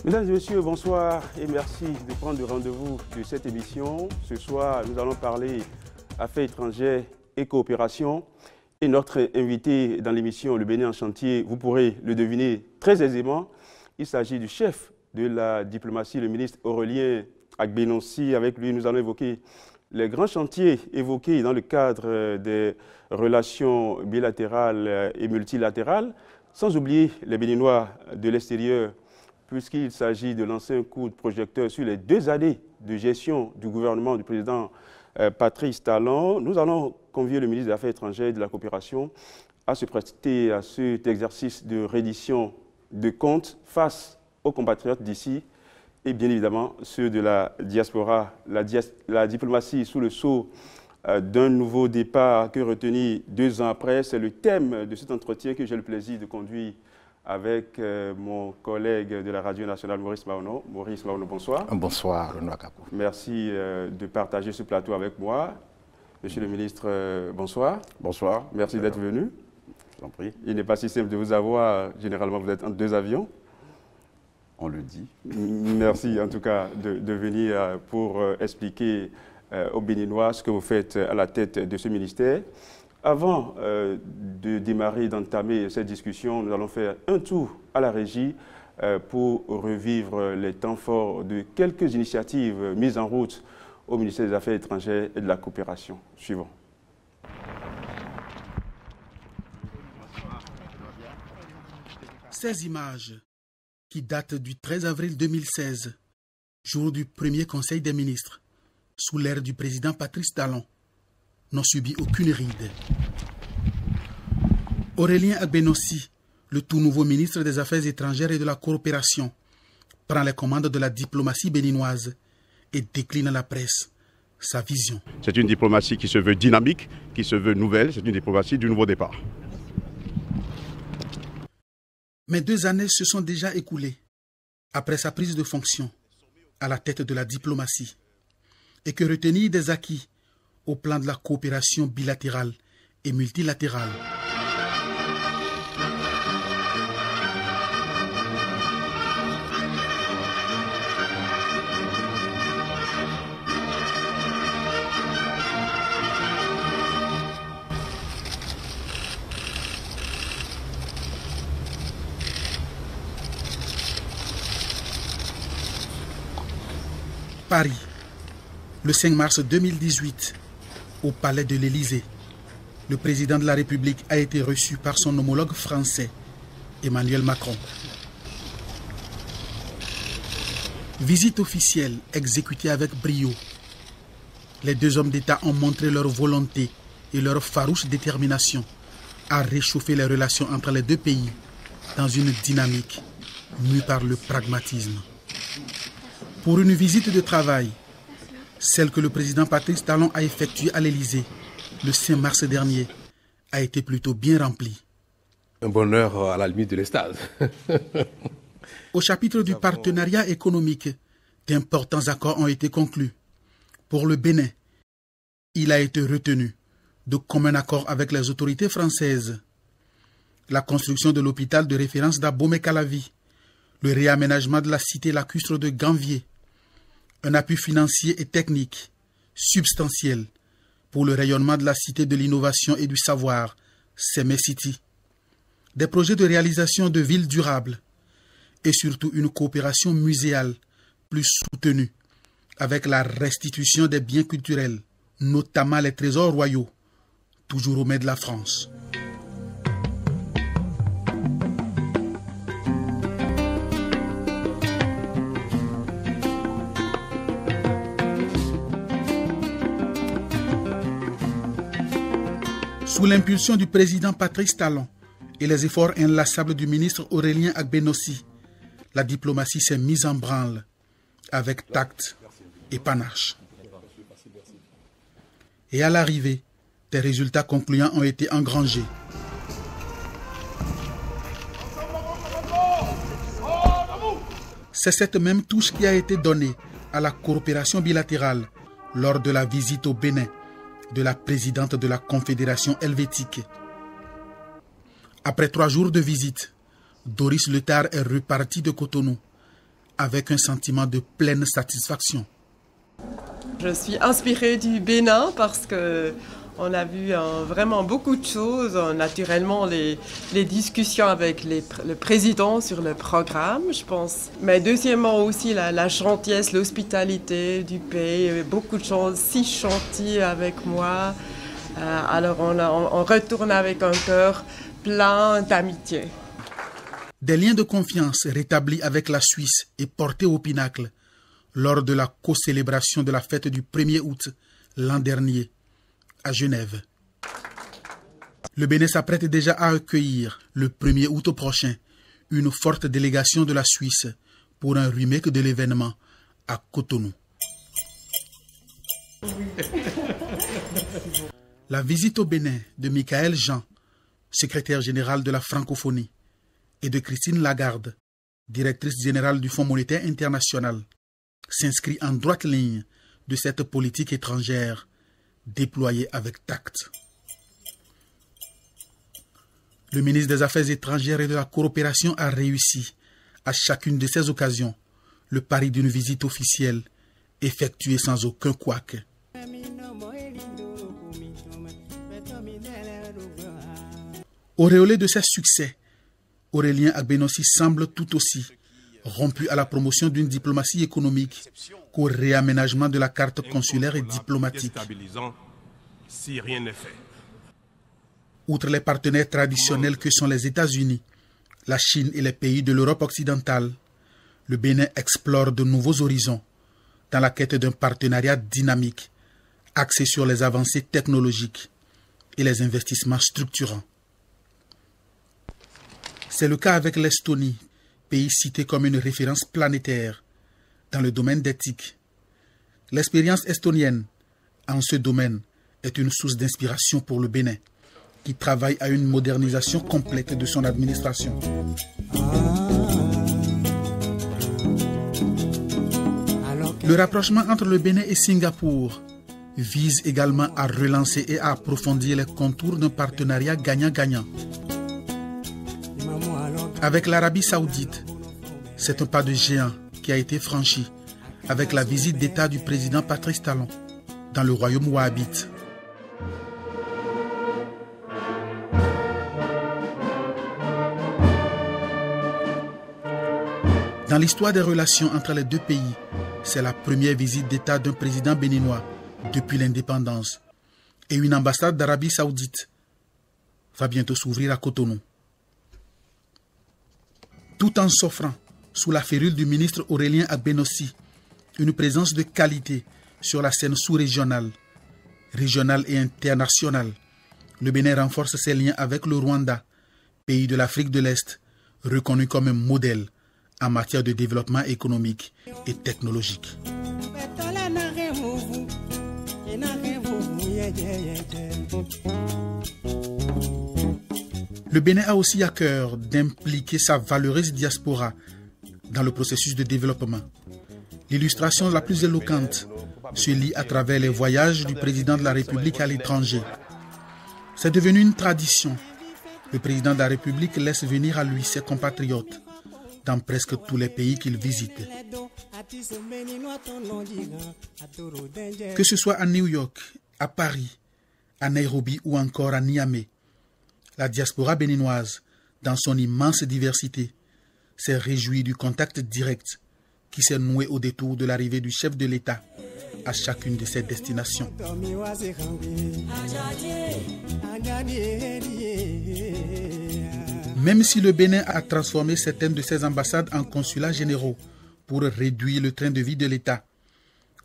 Mesdames et messieurs, bonsoir et merci de prendre le rendez-vous de cette émission. Ce soir, nous allons parler affaires étrangères et coopération. Et notre invité dans l'émission Le Bénin en chantier, vous pourrez le deviner très aisément. Il s'agit du chef de la diplomatie, le ministre Aurélien Agbenonsi. Avec lui, nous allons évoquer les grands chantiers évoqués dans le cadre des relations bilatérales et multilatérales, sans oublier les Béninois de l'extérieur, puisqu'il s'agit de lancer un coup de projecteur sur les 2 années de gestion du gouvernement du président Patrice Talon. Nous allons convier le ministre des Affaires étrangères et de la coopération à se prêter à cet exercice de reddition de comptes face aux compatriotes d'ici et bien évidemment ceux de la diaspora. La diplomatie sous le sceau d'un nouveau départ que retenir 2 ans après, c'est le thème de cet entretien que j'ai le plaisir de conduire avec mon collègue de la Radio nationale, Maurice Maono. Maurice Maono, bonsoir. Bonsoir, Renoir Kakou. Merci de partager ce plateau avec moi. Monsieur le ministre, bonsoir. Bonsoir. Merci d'être venu. Je t'en prie. Il n'est pas si simple de vous avoir. Généralement, vous êtes entre 2 avions. On le dit. Merci en tout cas de venir pour expliquer aux Béninois ce que vous faites à la tête de ce ministère. Avant de démarrer, d'entamer cette discussion, nous allons faire un tour à la régie pour revivre les temps forts de quelques initiatives mises en route au ministère des Affaires étrangères et de la coopération. Suivons. Ces images, qui datent du 13 avril 2016, jour du premier Conseil des ministres, sous l'ère du président Patrice Talon, n'ont subi aucune ride. Aurélien Agbenonsi, le tout nouveau ministre des Affaires étrangères et de la coopération, prend les commandes de la diplomatie béninoise et décline à la presse sa vision. C'est une diplomatie qui se veut dynamique, qui se veut nouvelle, c'est une diplomatie du nouveau départ. Mais 2 années se sont déjà écoulées après sa prise de fonction à la tête de la diplomatie. Et que retenir des acquis au plan de la coopération bilatérale et multilatérale. Paris, le 5 mars 2018, au palais de l'Élysée, le président de la République a été reçu par son homologue français, Emmanuel Macron. Visite officielle exécutée avec brio. Les 2 hommes d'État ont montré leur volonté et leur farouche détermination à réchauffer les relations entre les 2 pays dans une dynamique mue par le pragmatisme. Pour une visite de travail, celle que le président Patrice Talon a effectuée à l'Élysée le 5 mars dernier a été plutôt bien remplie. Un bonheur à la limite de l'extase. Au chapitre du partenariat économique, d'importants accords ont été conclus. Pour le Bénin, il a été retenu de commun accord avec les autorités françaises. La construction de l'hôpital de référence d'Abomey-Calavi, le réaménagement de la cité lacustre de Ganvier, un appui financier et technique substantiel pour le rayonnement de la cité de l'innovation et du savoir, Semé City, des projets de réalisation de villes durables et surtout une coopération muséale plus soutenue avec la restitution des biens culturels, notamment les trésors royaux, toujours aux mains de la France. Sous l'impulsion du président Patrice Talon et les efforts inlassables du ministre Aurélien Agbenonsi, la diplomatie s'est mise en branle avec tact et panache. Et à l'arrivée, des résultats concluants ont été engrangés. C'est cette même touche qui a été donnée à la coopération bilatérale lors de la visite au Bénin de la présidente de la Confédération helvétique. Après 3 jours de visite, Doris Letard est reparti de Cotonou avec un sentiment de pleine satisfaction. Je suis inspirée du Bénin parce que on a vu vraiment beaucoup de choses. Naturellement, les discussions avec le président sur le programme, je pense. Mais deuxièmement aussi, la gentillesse, l'hospitalité du pays. Beaucoup de gens si gentils avec moi. Alors, on retourne avec un cœur plein d'amitié. Des liens de confiance rétablis avec la Suisse et portés au pinacle lors de la co-célébration de la fête du 1er août l'an dernier à Genève. Le Bénin s'apprête déjà à accueillir le 1er août prochain une forte délégation de la Suisse pour un remake de l'événement à Cotonou. La visite au Bénin de Michael Jean, secrétaire général de la francophonie, et de Christine Lagarde, directrice générale du Fonds monétaire international, s'inscrit en droite ligne de cette politique étrangère déployée avec tact. Le ministre des Affaires étrangères et de la coopération a réussi, à chacune de ces occasions, le pari d'une visite officielle effectuée sans aucun couac. Auréolé de ses succès, Aurélien Agbenossi semble tout aussi rompu à la promotion d'une diplomatie économique qu'au réaménagement de la carte consulaire et diplomatique. Si rien n'est fait. Outre les partenaires traditionnels que sont les États-Unis, la Chine et les pays de l'Europe occidentale, le Bénin explore de nouveaux horizons dans la quête d'un partenariat dynamique axé sur les avancées technologiques et les investissements structurants. C'est le cas avec l'Estonie, pays cité comme une référence planétaire dans le domaine d'éthique. L'expérience estonienne en ce domaine est une source d'inspiration pour le Bénin, qui travaille à une modernisation complète de son administration. Le rapprochement entre le Bénin et Singapour vise également à relancer et à approfondir les contours d'un partenariat gagnant-gagnant. Avec l'Arabie Saoudite, c'est un pas de géant qui a été franchi avec la visite d'État du président Patrice Talon dans le royaume wahhabite. Dans l'histoire des relations entre les deux pays, c'est la première visite d'État d'un président béninois depuis l'indépendance. Et une ambassade d'Arabie Saoudite va bientôt s'ouvrir à Cotonou. Tout en s'offrant, sous la férule du ministre Aurélien Agbenossi, une présence de qualité sur la scène sous-régionale, régionale et internationale, le Bénin renforce ses liens avec le Rwanda, pays de l'Afrique de l'Est, reconnu comme un modèle en matière de développement économique et technologique. Le Bénin a aussi à cœur d'impliquer sa valeureuse diaspora dans le processus de développement. L'illustration la plus éloquente se lit à travers les voyages du président de la République à l'étranger. C'est devenu une tradition. Le président de la République laisse venir à lui ses compatriotes dans presque tous les pays qu'il visite. Que ce soit à New York, à Paris, à Nairobi ou encore à Niamey, la diaspora béninoise, dans son immense diversité, s'est réjouie du contact direct qui s'est noué au détour de l'arrivée du chef de l'État à chacune de ces destinations. Même si le Bénin a transformé certaines de ses ambassades en consulats généraux pour réduire le train de vie de l'État,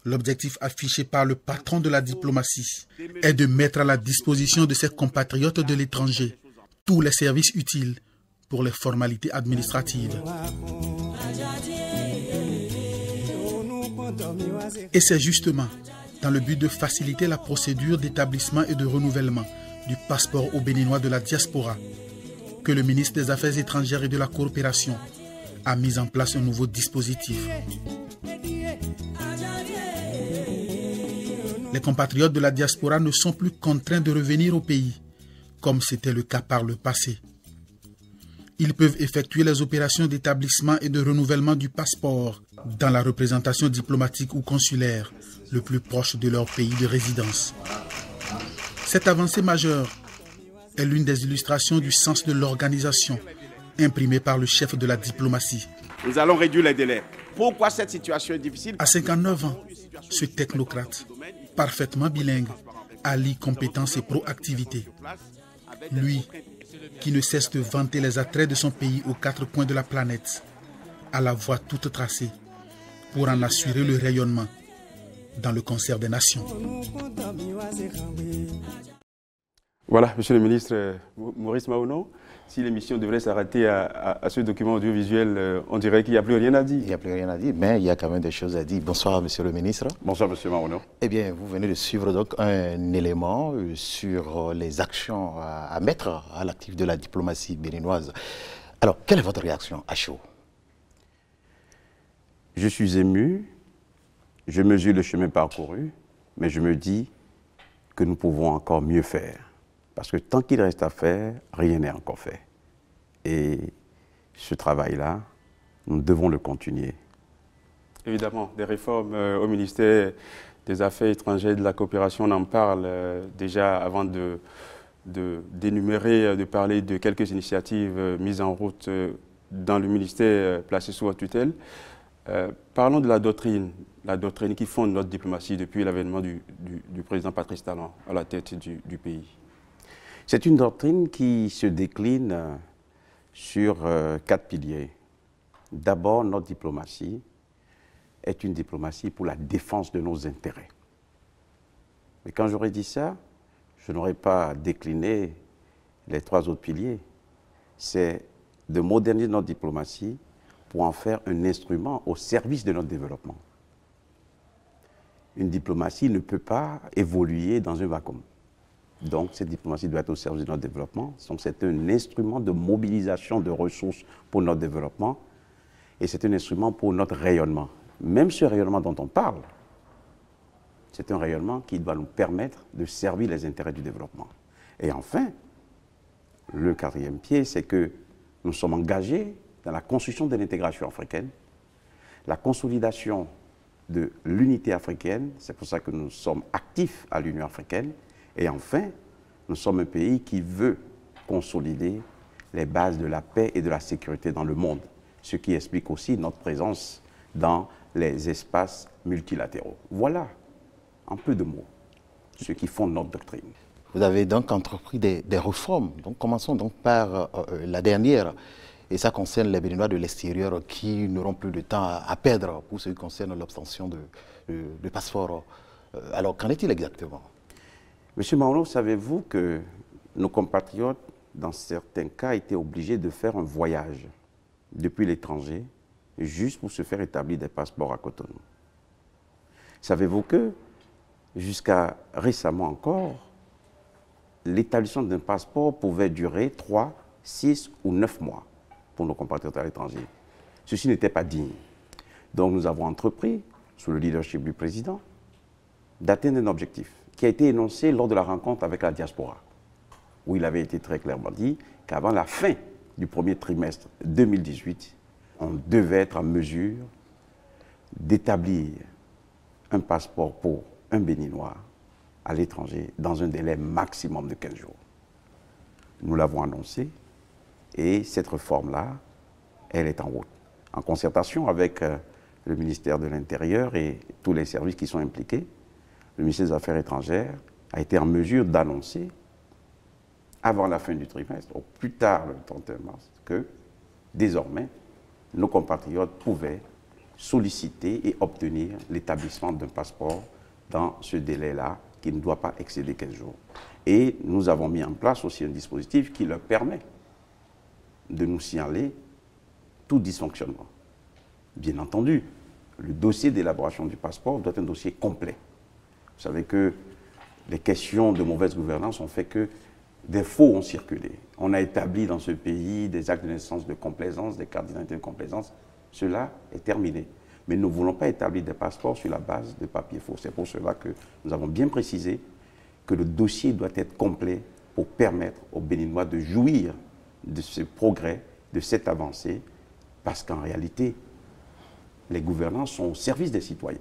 l'objectif affiché par le patron de la diplomatie est de mettre à la disposition de ses compatriotes de l'étranger tous les services utiles pour les formalités administratives. Et c'est justement dans le but de faciliter la procédure d'établissement et de renouvellement du passeport aux Béninois de la diaspora que le ministre des Affaires étrangères et de la coopération a mis en place un nouveau dispositif. Les compatriotes de la diaspora ne sont plus contraints de revenir au pays, comme c'était le cas par le passé. Ils peuvent effectuer les opérations d'établissement et de renouvellement du passeport dans la représentation diplomatique ou consulaire le plus proche de leur pays de résidence. Cette avancée majeure est l'une des illustrations du sens de l'organisation imprimée par le chef de la diplomatie. Nous allons réduire les délais. Pourquoi cette situation est difficile? À 59 ans, ce technocrate, parfaitement bilingue, allie compétence et proactivité. Lui, qui ne cesse de vanter les attraits de son pays aux quatre coins de la planète, a la voie toute tracée pour en assurer le rayonnement dans le concert des nations. Voilà, Monsieur le ministre Maurice Maono, si l'émission devrait s'arrêter à ce document audiovisuel, on dirait qu'il n'y a plus rien à dire. Il n'y a plus rien à dire, mais il y a quand même des choses à dire. Bonsoir, Monsieur le ministre. Bonsoir, Monsieur Maono. Eh bien, vous venez de suivre donc un élément sur les actions à mettre à l'actif de la diplomatie béninoise. Alors, quelle est votre réaction à chaud? Je suis ému, je mesure le chemin parcouru, mais je me dis que nous pouvons encore mieux faire. Parce que tant qu'il reste à faire, rien n'est encore fait. Et ce travail-là, nous devons le continuer. Évidemment, des réformes au ministère des Affaires étrangères et de la coopération, on en parle déjà avant d'énumérer, de parler de quelques initiatives mises en route dans le ministère placé sous votre tutelle. Parlons de la doctrine qui fonde notre diplomatie depuis l'avènement du président Patrice Talon à la tête du pays. C'est une doctrine qui se décline sur 4 piliers. D'abord, notre diplomatie est une diplomatie pour la défense de nos intérêts. Mais quand j'aurais dit ça, je n'aurais pas décliné les 3 autres piliers. C'est de moderniser notre diplomatie pour en faire un instrument au service de notre développement. Une diplomatie ne peut pas évoluer dans un vacuum. Donc, cette diplomatie doit être au service de notre développement. Donc, c'est un instrument de mobilisation de ressources pour notre développement et c'est un instrument pour notre rayonnement. Même ce rayonnement dont on parle, c'est un rayonnement qui doit nous permettre de servir les intérêts du développement. Et enfin, le 4e pied, c'est que nous sommes engagés dans la construction de l'intégration africaine, la consolidation de l'unité africaine, c'est pour ça que nous sommes actifs à l'Union africaine. Et enfin, nous sommes un pays qui veut consolider les bases de la paix et de la sécurité dans le monde, ce qui explique aussi notre présence dans les espaces multilatéraux. Voilà, en peu de mots, ce qui fonde notre doctrine. Vous avez donc entrepris des réformes. Donc, commençons donc par la dernière. Et ça concerne les Béninois de l'extérieur qui n'auront plus de temps à perdre pour ce qui concerne l'obtention de passeport. Alors, qu'en est-il exactement? Monsieur Maono, savez-vous que nos compatriotes, dans certains cas, étaient obligés de faire un voyage depuis l'étranger juste pour se faire établir des passeports à Cotonou? Savez-vous que, jusqu'à récemment encore, l'établissement d'un passeport pouvait durer 3, 6 ou 9 mois pour nos compatriotes à l'étranger? Ceci n'était pas digne. Donc nous avons entrepris, sous le leadership du président, d'atteindre un objectif qui a été énoncé lors de la rencontre avec la diaspora, où il avait été très clairement dit qu'avant la fin du premier trimestre 2018, on devait être en mesure d'établir un passeport pour un Béninois à l'étranger dans un délai maximum de 15 jours. Nous l'avons annoncé et cette réforme-là, elle est en route, en concertation avec le ministère de l'Intérieur et tous les services qui sont impliqués. Le ministère des Affaires étrangères a été en mesure d'annoncer, avant la fin du trimestre, au plus tard le 31 mars, que désormais, nos compatriotes pouvaient solliciter et obtenir l'établissement d'un passeport dans ce délai-là, qui ne doit pas excéder 15 jours. Et nous avons mis en place aussi un dispositif qui leur permet de nous signaler tout dysfonctionnement. Bien entendu, le dossier d'élaboration du passeport doit être un dossier complet. Vous savez que les questions de mauvaise gouvernance ont fait que des faux ont circulé. On a établi dans ce pays des actes de naissance de complaisance, des cartes d'identité de complaisance. Cela est terminé. Mais nous ne voulons pas établir des passeports sur la base de papiers faux. C'est pour cela que nous avons bien précisé que le dossier doit être complet pour permettre aux Béninois de jouir de ce progrès de cette avancée, parce qu'en réalité, les gouvernants sont au service des citoyens.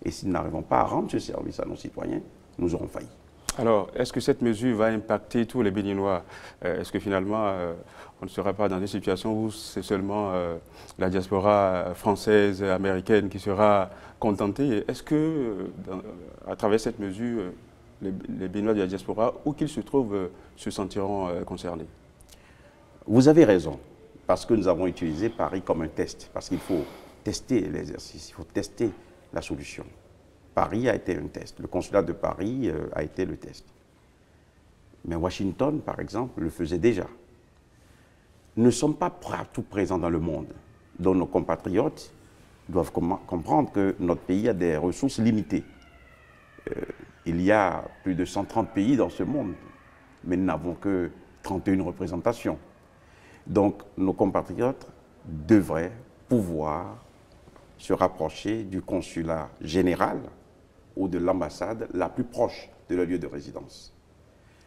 Et si nous n'arrivons pas à rendre ce service à nos citoyens, nous aurons failli. Alors, est-ce que cette mesure va impacter tous les Béninois? Est-ce que finalement, on ne sera pas dans une situation où c'est seulement la diaspora française, américaine qui sera contentée? Est-ce que, à travers cette mesure, les Béninois de la diaspora, où qu'ils se trouvent, se sentiront concernés? Vous avez raison, parce que nous avons utilisé Paris comme un test, parce qu'il faut tester l'exercice, il faut tester la solution. Paris a été un test, le consulat de Paris a été le test. Mais Washington, par exemple, le faisait déjà. Nous ne sommes pas partout présents dans le monde, donc nos compatriotes doivent comprendre que notre pays a des ressources limitées. Il y a plus de 130 pays dans ce monde, mais nous n'avons que 31 représentations. Donc nos compatriotes devraient pouvoir se rapprocher du consulat général ou de l'ambassade la plus proche de leur lieu de résidence.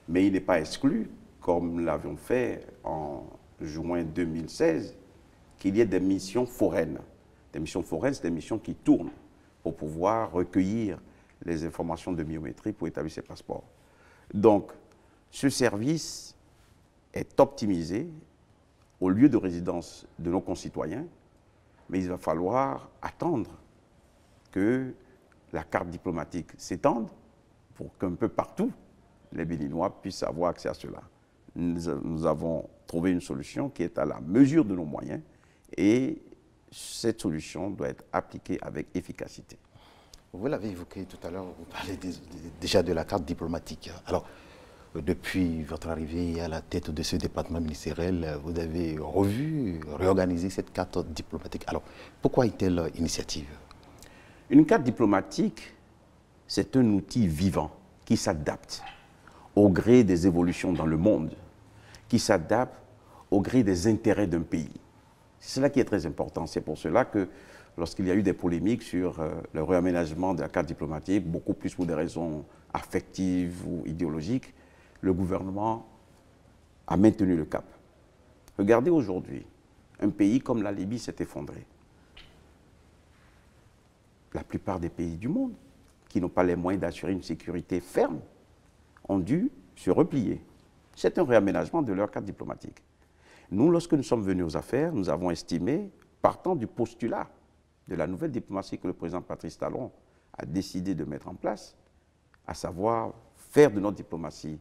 Mais il n'est pas exclu, comme nous l'avions fait en juin 2016, qu'il y ait des missions foraines. Des missions foraines, c'est des missions qui tournent pour pouvoir recueillir les informations de biométrie pour établir ces passeports. Donc, ce service est optimisé au lieu de résidence de nos concitoyens, mais il va falloir attendre que la carte diplomatique s'étende pour qu'un peu partout, les Béninois puissent avoir accès à cela. Nous avons trouvé une solution qui est à la mesure de nos moyens et cette solution doit être appliquée avec efficacité. Vous l'avez évoqué tout à l'heure, vous parlez déjà de la carte diplomatique. Alors, depuis votre arrivée à la tête de ce département ministériel, vous avez réorganisé cette carte diplomatique. Alors, pourquoi une telle initiative? Une carte diplomatique, c'est un outil vivant qui s'adapte au gré des évolutions dans le monde, qui s'adapte au gré des intérêts d'un pays. C'est cela qui est très important. C'est pour cela que lorsqu'il y a eu des polémiques sur le réaménagement de la carte diplomatique, beaucoup plus pour des raisons affectives ou idéologiques, le gouvernement a maintenu le cap. Regardez aujourd'hui, un pays comme la Libye s'est effondré. La plupart des pays du monde, qui n'ont pas les moyens d'assurer une sécurité ferme, ont dû se replier. C'est un réaménagement de leur carte diplomatique. Nous, lorsque nous sommes venus aux affaires, nous avons estimé, partant du postulat de la nouvelle diplomatie que le président Patrice Talon a décidé de mettre en place, à savoir faire de notre diplomatie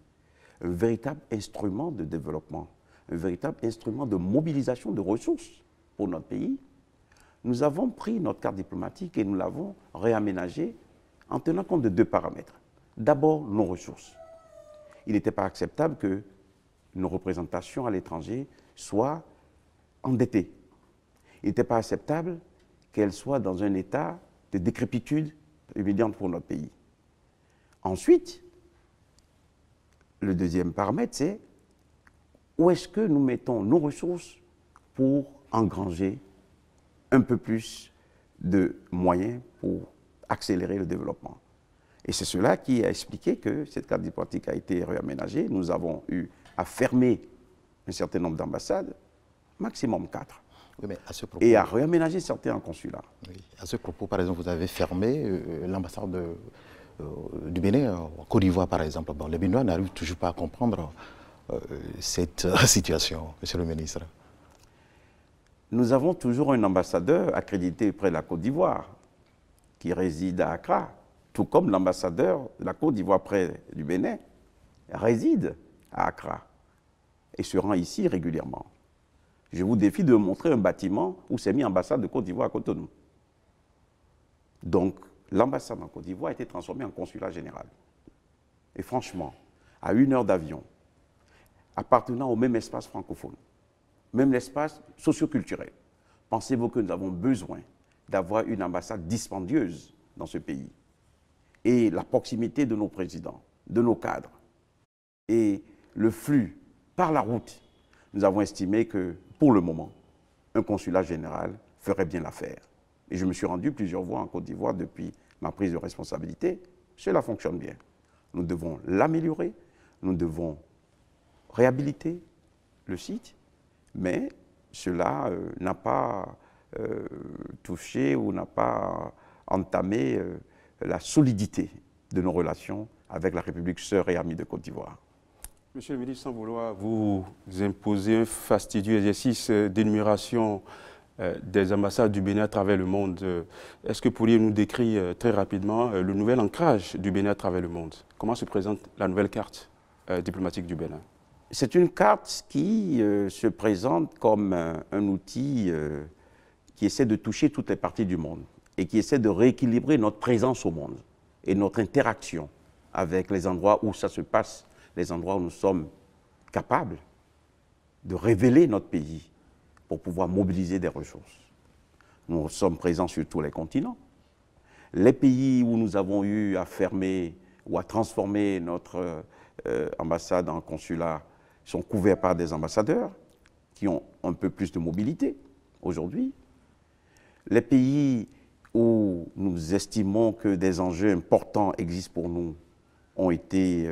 un véritable instrument de développement, un véritable instrument de mobilisation de ressources pour notre pays, nous avons pris notre carte diplomatique et nous l'avons réaménagée en tenant compte de deux paramètres. D'abord, nos ressources. Il n'était pas acceptable que nos représentations à l'étranger soient endettées. Il n'était pas acceptable qu'elles soient dans un état de décrépitude humiliante pour notre pays. Ensuite, le deuxième paramètre, c'est où est-ce que nous mettons nos ressources pour engranger un peu plus de moyens pour accélérer le développement. Et c'est cela qui a expliqué que cette carte diplomatique a été réaménagée. Nous avons eu à fermer un certain nombre d'ambassades, maximum 4. Oui, mais à ce propos, et à réaménager certains consulats. Oui. À ce propos, par exemple, vous avez fermé l'ambassade du Bénin en Côte d'Ivoire, par exemple. Bon, les Béninois n'arrivent toujours pas à comprendre cette situation, monsieur le ministre. Nous avons toujours un ambassadeur accrédité près de la Côte d'Ivoire qui réside à Accra, tout comme l'ambassadeur de la Côte d'Ivoire près du Bénin réside à Accra et se rend ici régulièrement. Je vous défie de me montrer un bâtiment où s'est mis l'ambassade de Côte d'Ivoire à Cotonou. Donc, l'ambassade en Côte d'Ivoire a été transformée en consulat général. Et franchement, à 1 heure d'avion, appartenant au même espace francophone, même l'espace socio-culturel, pensez-vous que nous avons besoin d'avoir une ambassade dispendieuse dans ce pays? Et la proximité de nos présidents, de nos cadres, et le flux par la route, nous avons estimé que, pour le moment, un consulat général ferait bien l'affaire. Et je me suis rendu plusieurs fois en Côte d'Ivoire depuis ma prise de responsabilité. Cela fonctionne bien. Nous devons l'améliorer, nous devons réhabiliter le site, mais cela n'a pas touché ou n'a pas entamé la solidité de nos relations avec la République sœur et amie de Côte d'Ivoire. Monsieur le ministre, sans vouloir vous imposer un fastidieux exercice d'énumération des ambassades du Bénin à travers le monde, est-ce que pourriez nous décrire très rapidement le nouvel ancrage du Bénin à travers le monde? Comment se présente la nouvelle carte diplomatique du Bénin? C'est une carte qui se présente comme un outil qui essaie de toucher toutes les parties du monde et qui essaie de rééquilibrer notre présence au monde et notre interaction avec les endroits où ça se passe, les endroits où nous sommes capables de révéler notre pays pour pouvoir mobiliser des ressources. Nous sommes présents sur tous les continents. Les pays où nous avons eu à fermer ou à transformer notre ambassade en consulat sont couverts par des ambassadeurs qui ont un peu plus de mobilité aujourd'hui. Les pays où nous estimons que des enjeux importants existent pour nous ont été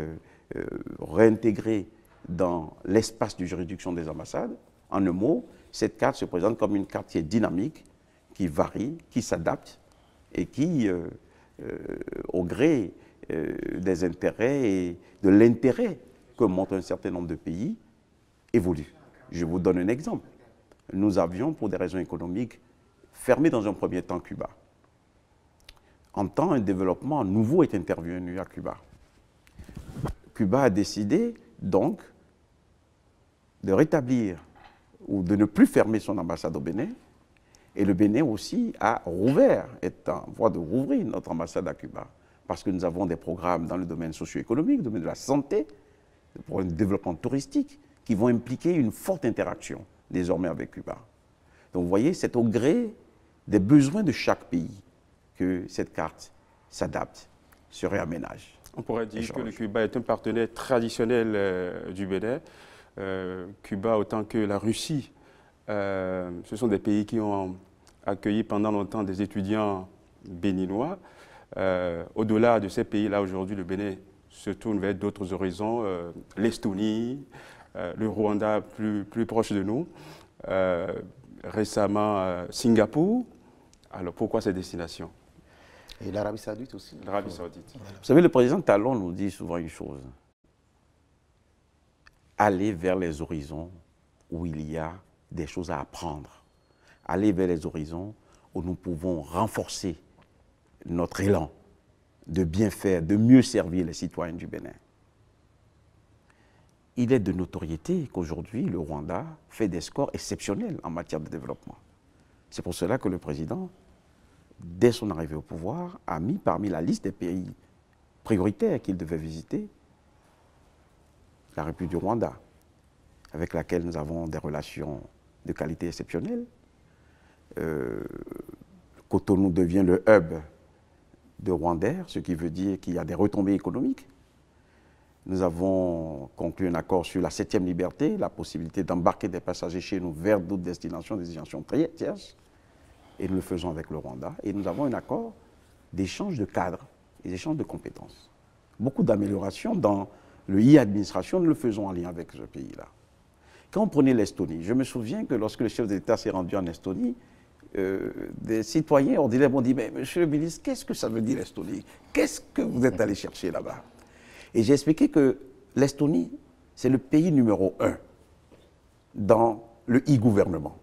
réintégrés dans l'espace de juridiction des ambassades. En un mot, cette carte se présente comme une carte qui est dynamique, qui varie, qui s'adapte et qui, au gré des intérêts et de l'intérêt que montre un certain nombre de pays, évolue. Je vous donne un exemple. Nous avions, pour des raisons économiques, fermé dans un premier temps Cuba. En temps, un développement nouveau est intervenu à Cuba. Cuba a décidé donc de rétablir ou de ne plus fermer son ambassade au Bénin. Et le Bénin aussi a rouvert, est en voie de rouvrir notre ambassade à Cuba. Parce que nous avons des programmes dans le domaine socio-économique, le domaine de la santé, pour un développement touristique, qui vont impliquer une forte interaction désormais avec Cuba. Donc vous voyez, c'est au gré des besoins de chaque pays que cette carte s'adapte, se réaménage. On pourrait dire que le Cuba est un partenaire traditionnel du Bénin. Cuba, autant que la Russie, ce sont des pays qui ont accueilli pendant longtemps des étudiants béninois. Au-delà de ces pays-là, aujourd'hui, le Bénin se tourne vers d'autres horizons, l'Estonie, le Rwanda plus proche de nous, récemment Singapour. Alors pourquoi ces destinations? Et l'Arabie Saoudite aussi. L'Arabie Saoudite. Vous savez, le président Talon nous dit souvent une chose. Aller vers les horizons où il y a des choses à apprendre. Aller vers les horizons où nous pouvons renforcer notre élan de bien faire, de mieux servir les citoyens du Bénin. Il est de notoriété qu'aujourd'hui, le Rwanda fait des scores exceptionnels en matière de développement. C'est pour cela que le président, dès son arrivée au pouvoir, a mis parmi la liste des pays prioritaires qu'il devait visiter la République du Rwanda, avec laquelle nous avons des relations de qualité exceptionnelle. Cotonou devient le hub de Rwandair, ce qui veut dire qu'il y a des retombées économiques. Nous avons conclu un accord sur la 7e liberté, la possibilité d'embarquer des passagers chez nous vers d'autres destinations, des destinations tierces. Et nous le faisons avec le Rwanda. Et nous avons un accord d'échange de cadres et d'échange de compétences. Beaucoup d'améliorations dans le e-administration, nous le faisons en lien avec ce pays-là. Quand on prenait l'Estonie, je me souviens que lorsque le chef d'État s'est rendu en Estonie, des citoyens ordinaires m'ont dit « Mais monsieur le ministre, qu'est-ce que ça veut dire l'Estonie? Qu'est-ce que vous êtes allé chercher là-bas » Et j'ai expliqué que l'Estonie, c'est le pays numéro 1 dans le e-gouvernement.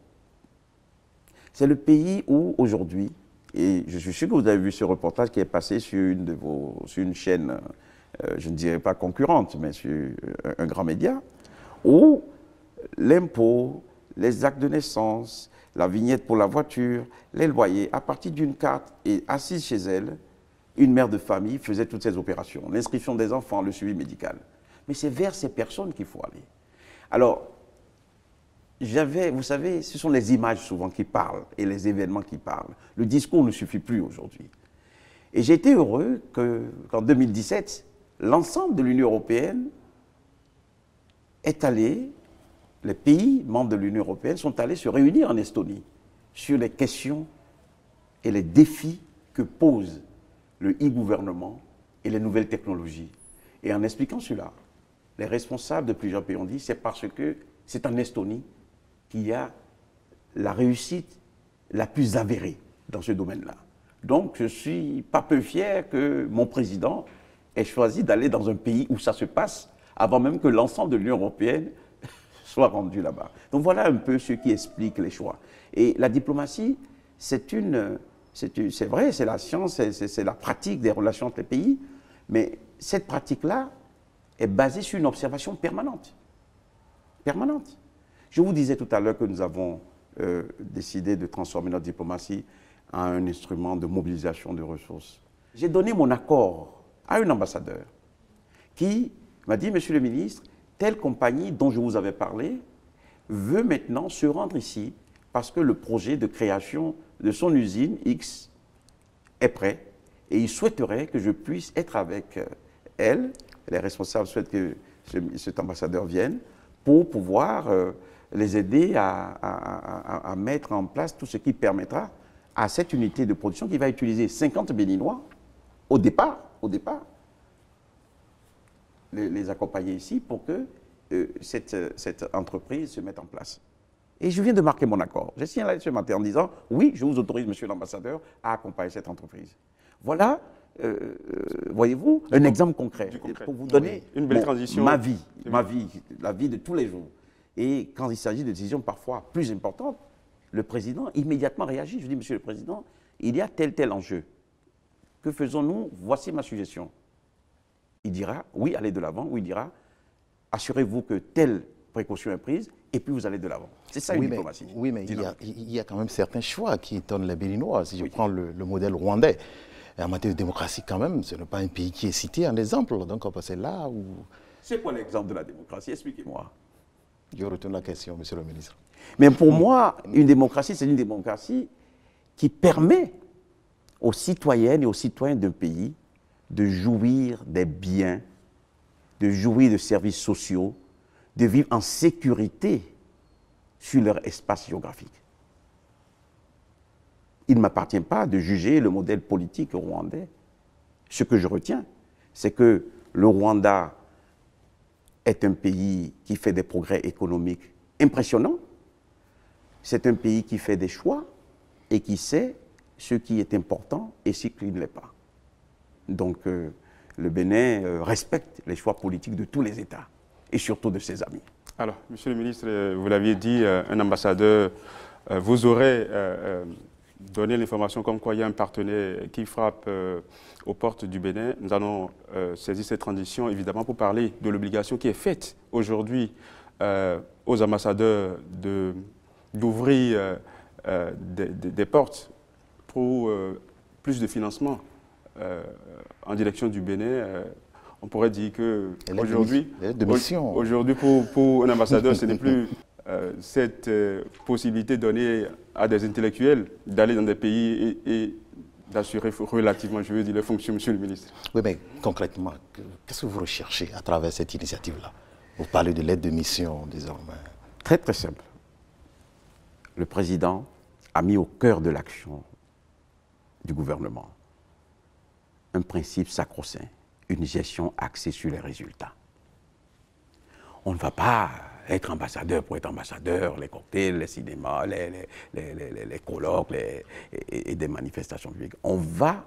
C'est le pays où, aujourd'hui, et je suis sûr que vous avez vu ce reportage qui est passé sur une chaîne, je ne dirais pas concurrente, mais sur un grand média, où l'impôt, les actes de naissance, la vignette pour la voiture, les loyers, à partir d'une carte et assise chez elle, une mère de famille faisait toutes ces opérations, l'inscription des enfants, le suivi médical. Mais c'est vers ces personnes qu'il faut aller. Alors, vous savez, ce sont les images souvent qui parlent et les événements qui parlent. Le discours ne suffit plus aujourd'hui. Et j'ai été heureux qu'en 2017, l'ensemble de l'Union européenne est allé, les pays membres de l'Union européenne sont allés se réunir en Estonie sur les questions et les défis que pose le e-gouvernement et les nouvelles technologies. Et en expliquant cela, les responsables de plusieurs pays ont dit c'est parce que c'est en Estonie qu'il y a la réussite la plus avérée dans ce domaine-là. Donc, je ne suis pas peu fier que mon président ait choisi d'aller dans un pays où ça se passe avant même que l'ensemble de l'Union européenne soit rendu là-bas. Donc, voilà un peu ce qui explique les choix. Et la diplomatie, c'est vrai, c'est la science, c'est la pratique des relations entre les pays, mais cette pratique-là est basée sur une observation permanente. Permanente. Je vous disais tout à l'heure que nous avons décidé de transformer notre diplomatie en un instrument de mobilisation de ressources. J'ai donné mon accord à un ambassadeur qui m'a dit, monsieur le ministre, telle compagnie dont je vous avais parlé veut maintenant se rendre ici parce que le projet de création de son usine X est prêt et il souhaiterait que je puisse être avec elle. Les responsables souhaitent que cet ambassadeur vienne pour pouvoir les aider à mettre en place tout ce qui permettra à cette unité de production qui va utiliser 50 Béninois au départ, les accompagner ici pour que cette entreprise se mette en place. Et je viens de marquer mon accord. J'ai signé là ce matin en disant, oui, je vous autorise, monsieur l'ambassadeur, à accompagner cette entreprise. Voilà, voyez-vous, un exemple concret pour vous donner une belle transition. ma vie, la vie de tous les jours. Et quand il s'agit de décisions parfois plus importantes, le président immédiatement réagit. Je dis, monsieur le président, il y a tel enjeu. Que faisons-nous? Voici ma suggestion. Il dira, oui, allez de l'avant, ou il dira, assurez-vous que telle précaution est prise, et puis vous allez de l'avant. C'est ça une diplomatie. Oui, mais il y a quand même certains choix qui étonnent les Béninois. Si je prends le modèle rwandais, en matière de démocratie quand même, ce n'est pas un pays qui est cité en exemple. Donc c'est là où... C'est quoi l'exemple de la démocratie? Expliquez-moi. Je retourne la question, monsieur le ministre. Mais pour moi, une démocratie, c'est une démocratie qui permet aux citoyennes et aux citoyens d'un pays de jouir des biens, de jouir de services sociaux, de vivre en sécurité sur leur espace géographique. Il ne m'appartient pas de juger le modèle politique rwandais. Ce que je retiens, c'est que le Rwanda est un pays qui fait des progrès économiques impressionnants. C'est un pays qui fait des choix et qui sait ce qui est important et ce qui ne l'est pas. Donc, le Bénin respecte les choix politiques de tous les États et surtout de ses amis. Alors, monsieur le ministre, vous l'aviez dit, un ambassadeur vous aurait donné l'information comme quoi il y a un partenaire qui frappe aux portes du Bénin. Nous allons saisir cette transition, évidemment, pour parler de l'obligation qui est faite aujourd'hui aux ambassadeurs d'ouvrir des portes pour plus de financement en direction du Bénin. On pourrait dire qu'aujourd'hui, pour un ambassadeur, ce n'est plus cette possibilité donnée à des intellectuels d'aller dans des pays et d'assurer relativement, je veux dire, les fonctions, monsieur le ministre. Oui, mais concrètement, qu'est-ce que vous recherchez à travers cette initiative-là? Vous parlez de l'aide de mission, désormais. Très, très simple. Le président a mis au cœur de l'action du gouvernement un principe sacro-saint, une gestion axée sur les résultats. On ne va pas être ambassadeur pour être ambassadeur, les cocktails, les cinémas, les colloques et des manifestations publiques. On va,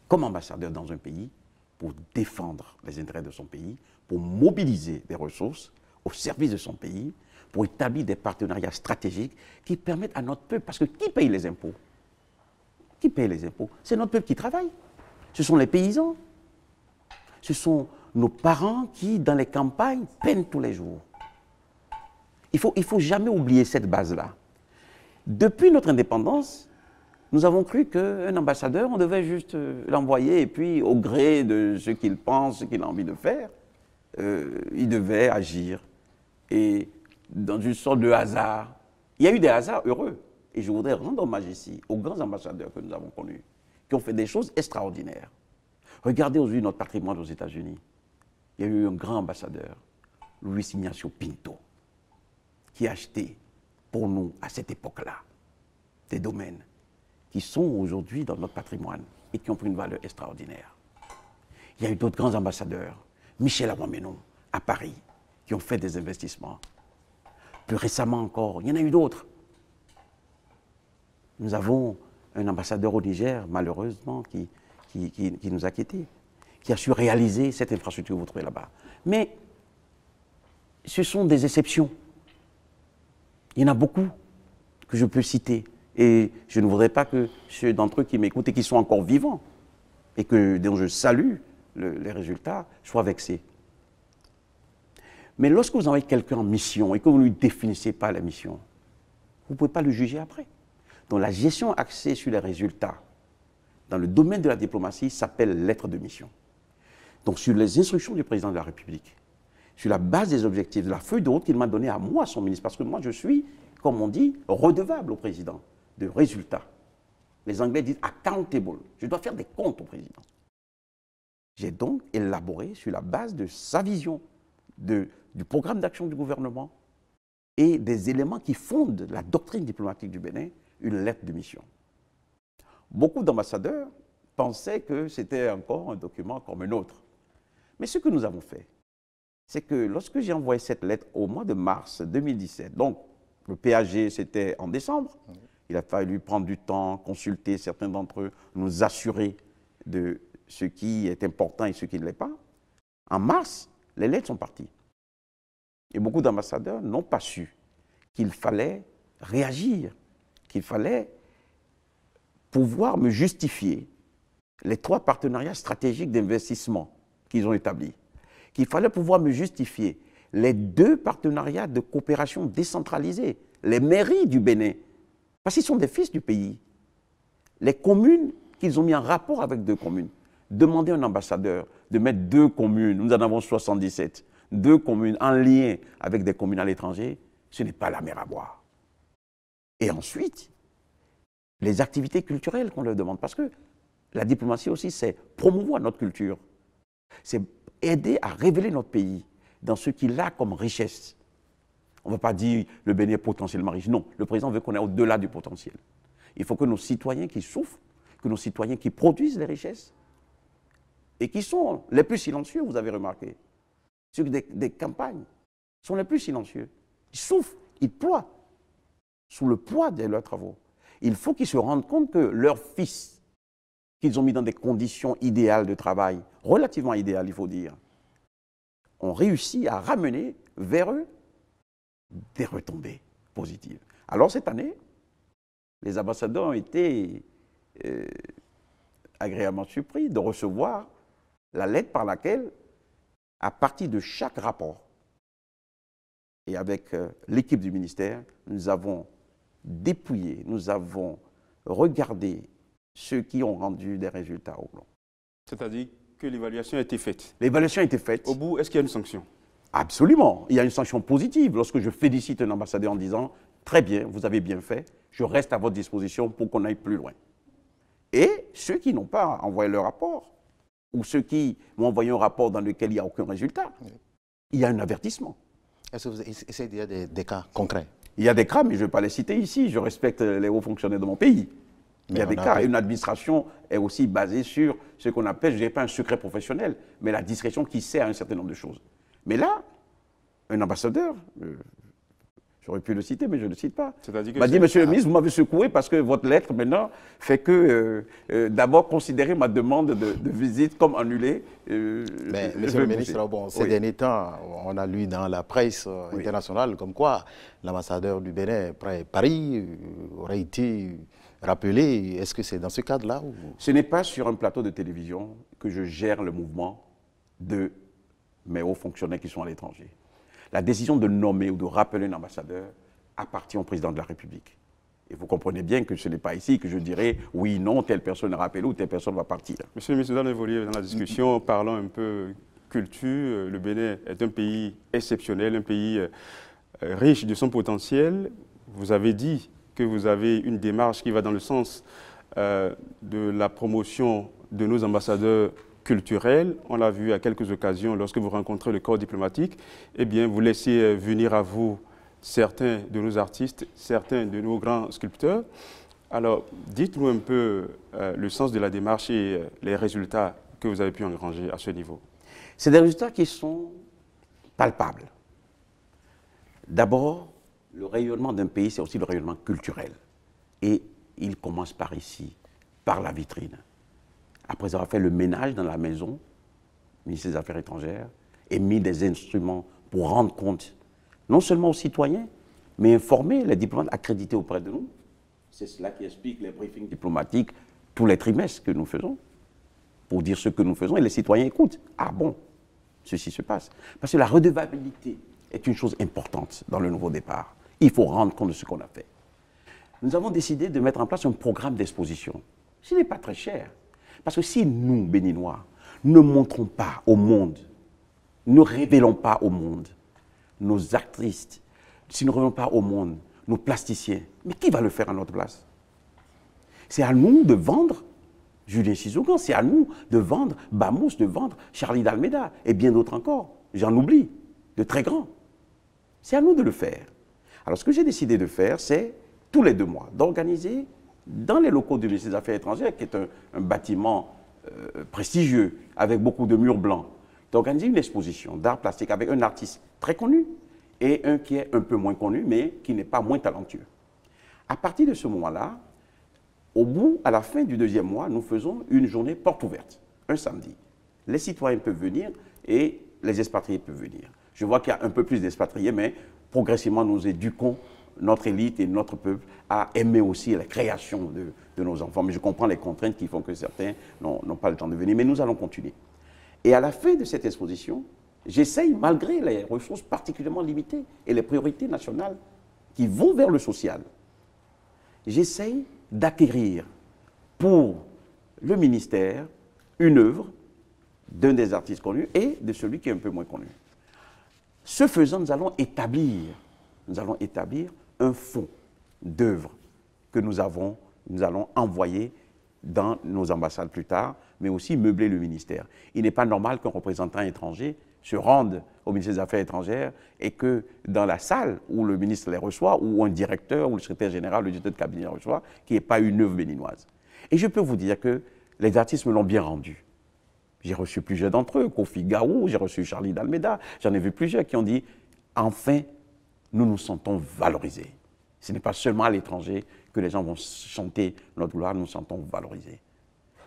comme ambassadeur dans un pays, pour défendre les intérêts de son pays, pour mobiliser des ressources au service de son pays, pour établir des partenariats stratégiques qui permettent à notre peuple, parce que qui paye les impôts? Qui paye les impôts? C'est notre peuple qui travaille. Ce sont les paysans. Ce sont nos parents qui, dans les campagnes, peinent tous les jours. Il faut jamais oublier cette base-là. Depuis notre indépendance, nous avons cru qu'un ambassadeur, on devait juste l'envoyer et puis, au gré de ce qu'il pense, ce qu'il a envie de faire, il devait agir. Et dans une sorte de hasard, il y a eu des hasards heureux. Et je voudrais rendre hommage ici aux grands ambassadeurs que nous avons connus, qui ont fait des choses extraordinaires. Regardez aujourd'hui notre patrimoine aux États-Unis. Il y a eu un grand ambassadeur, Luis Ignacio Pinto, qui a acheté pour nous, à cette époque-là, des domaines qui sont aujourd'hui dans notre patrimoine et qui ont pris une valeur extraordinaire. Il y a eu d'autres grands ambassadeurs, Michel Awameno, à Paris, qui ont fait des investissements. Plus récemment encore, il y en a eu d'autres. Nous avons un ambassadeur au Niger, malheureusement, qui nous a quittés, qui a su réaliser cette infrastructure que vous trouvez là-bas. Mais ce sont des exceptions. Il y en a beaucoup que je peux citer. Et je ne voudrais pas que ceux d'entre eux qui m'écoutent et qui sont encore vivants, et dont je salue les résultats, soient vexés. Mais lorsque vous envoyez quelqu'un en mission et que vous ne lui définissez pas la mission, vous ne pouvez pas le juger après. Donc la gestion axée sur les résultats dans le domaine de la diplomatie s'appelle lettre de mission. Donc sur les instructions du président de la République, sur la base des objectifs, de la feuille de route qu'il m'a donnée à moi, son ministre, parce que moi je suis, comme on dit, redevable au président de résultats. Les Anglais disent accountable. Je dois faire des comptes au président. J'ai donc élaboré sur la base de sa vision, du programme d'action du gouvernement et des éléments qui fondent la doctrine diplomatique du Bénin, une lettre de mission. Beaucoup d'ambassadeurs pensaient que c'était encore un document comme un autre. Mais ce que nous avons fait, c'est que lorsque j'ai envoyé cette lettre au mois de mars 2017, donc le PAG c'était en décembre, il a fallu prendre du temps, consulter certains d'entre eux, nous assurer de ce qui est important et ce qui ne l'est pas. En mars, les lettres sont parties. Et beaucoup d'ambassadeurs n'ont pas su qu'il fallait réagir, qu'il fallait pouvoir me justifier les 3 partenariats stratégiques d'investissement qu'ils ont établis, qu'il fallait pouvoir me justifier les 2 partenariats de coopération décentralisée, les mairies du Bénin, parce qu'ils sont des fils du pays, les communes qu'ils ont mis en rapport avec 2 communes. Demander à un ambassadeur de mettre 2 communes, nous en avons 77, 2 communes en lien avec des communes à l'étranger, ce n'est pas la mer à boire. Et ensuite, les activités culturelles qu'on leur demande, parce que la diplomatie aussi, c'est promouvoir notre culture, c'est aider à révéler notre pays dans ce qu'il a comme richesse. On ne va pas dire le Bénin est potentiellement riche. Non, le président veut qu'on aille au-delà du potentiel. Il faut que nos citoyens qui souffrent, que nos citoyens qui produisent les richesses, et qui sont les plus silencieux, vous avez remarqué, sur des campagnes, sont les plus silencieux. Ils souffrent, ils ploient sous le poids de leurs travaux. Il faut qu'ils se rendent compte que leurs fils, qu'ils ont mis dans des conditions idéales de travail, relativement idéales, il faut dire, ont réussi à ramener vers eux des retombées positives. Alors cette année, les ambassadeurs ont été agréablement surpris de recevoir la lettre par laquelle, à partir de chaque rapport, et avec l'équipe du ministère, nous avons dépouillé, nous avons regardé ceux qui ont rendu des résultats au blanc. C'est-à-dire que l'évaluation a été faite. L'évaluation a été faite. Au bout, est-ce qu'il y a une sanction? Absolument. Il y a une sanction positive. Lorsque je félicite un ambassadeur en disant « Très bien, vous avez bien fait, je reste à votre disposition pour qu'on aille plus loin ». Et ceux qui n'ont pas envoyé leur rapport, ou ceux qui m'ont envoyé un rapport dans lequel il n'y a aucun résultat, il y a un avertissement. Est-ce que vous essayez de dire des cas concrets? Il y a des cas, mais je ne vais pas les citer ici. Je respecte les hauts fonctionnaires de mon pays. Il y a des cas. Et une administration est aussi basée sur ce qu'on appelle, je ne dirais pas un secret professionnel, mais la discrétion qui sert à un certain nombre de choses. Mais là, un ambassadeur, j'aurais pu le citer, mais je ne le cite pas, m'a dit, monsieur le ministre, vous m'avez secoué parce que votre lettre maintenant fait que d'abord considérer ma demande de visite comme annulée. Mais monsieur le ministre, bon, ces derniers temps, on a lu dans la presse internationale comme quoi l'ambassadeur du Bénin près Paris aurait été rappelé. Est-ce que c'est dans ce cadre-là ou... Ce n'est pas sur un plateau de télévision que je gère le mouvement de mes hauts fonctionnaires qui sont à l'étranger. La décision de nommer ou de rappeler un ambassadeur appartient au président de la République. Et vous comprenez bien que ce n'est pas ici que je dirais oui, non, telle personne est rappelée ou telle personne va partir. Monsieur le ministre, nous allons évoluer dans la discussion, parlons un peu culture. Le Bénin est un pays exceptionnel, un pays riche de son potentiel. Vous avez dit que vous avez une démarche qui va dans le sens de la promotion de nos ambassadeurs culturels. On l'a vu à quelques occasions lorsque vous rencontrez le corps diplomatique. Eh bien, vous laissez venir à vous certains de nos artistes, certains de nos grands sculpteurs. Alors, dites-nous un peu le sens de la démarche et les résultats que vous avez pu engranger à ce niveau. C'est des résultats qui sont palpables. D'abord, le rayonnement d'un pays, c'est aussi le rayonnement culturel. Et il commence par ici, par la vitrine. Après avoir fait le ménage dans la maison, le ministère des Affaires étrangères, et mis des instruments pour rendre compte, non seulement aux citoyens, mais informer les diplomates accrédités auprès de nous. C'est cela qui explique les briefings diplomatiques tous les trimestres que nous faisons, pour dire ce que nous faisons, et les citoyens écoutent. Ah bon, ceci se passe. Parce que la redevabilité est une chose importante dans le nouveau départ. Il faut rendre compte de ce qu'on a fait. Nous avons décidé de mettre en place un programme d'exposition. Ce n'est pas très cher. Parce que si nous, Béninois, ne montrons pas au monde, ne révélons pas au monde nos artistes, si nous ne révélons pas au monde nos plasticiens, mais qui va le faire à notre place? C'est à nous de vendre Julien Sizougan, c'est à nous de vendre Bamous, de vendre Charlie d'Almeida et bien d'autres encore. J'en oublie, de très grands. C'est à nous de le faire. Alors ce que j'ai décidé de faire, c'est tous les 2 mois, d'organiser dans les locaux du ministère des Affaires étrangères, qui est un bâtiment prestigieux, avec beaucoup de murs blancs, d'organiser une exposition d'art plastique avec un artiste très connu et un qui est un peu moins connu, mais qui n'est pas moins talentueux. À partir de ce moment-là, à la fin du 2e mois, nous faisons une journée porte ouverte, un samedi. Les citoyens peuvent venir et les expatriés peuvent venir. Je vois qu'il y a un peu plus d'expatriés, mais progressivement, nous éduquons notre élite et notre peuple à aimer aussi la création de nos enfants. Mais je comprends les contraintes qui font que certains n'ont pas le temps de venir. Mais nous allons continuer. Et à la fin de cette exposition, j'essaye, malgré les ressources particulièrement limitées et les priorités nationales qui vont vers le social, j'essaye d'acquérir pour le ministère une œuvre d'un des artistes connus et de celui qui est un peu moins connu. Ce faisant, nous allons établir un fonds d'œuvres que nous allons envoyer dans nos ambassades plus tard, mais aussi meubler le ministère. Il n'est pas normal qu'un représentant étranger se rende au ministère des Affaires étrangères et que dans la salle où le ministre les reçoit, ou un directeur, ou le secrétaire général, le directeur de cabinet les reçoit, qu'il n'y ait pas une œuvre béninoise. Et je peux vous dire que les artistes me l'ont bien rendu. J'ai reçu plusieurs d'entre eux, Kofi Gaou, j'ai reçu Charlie d'Almeida, j'en ai vu plusieurs qui ont dit « Enfin, nous nous sentons valorisés ». Ce n'est pas seulement à l'étranger que les gens vont chanter notre gloire, nous nous sentons valorisés.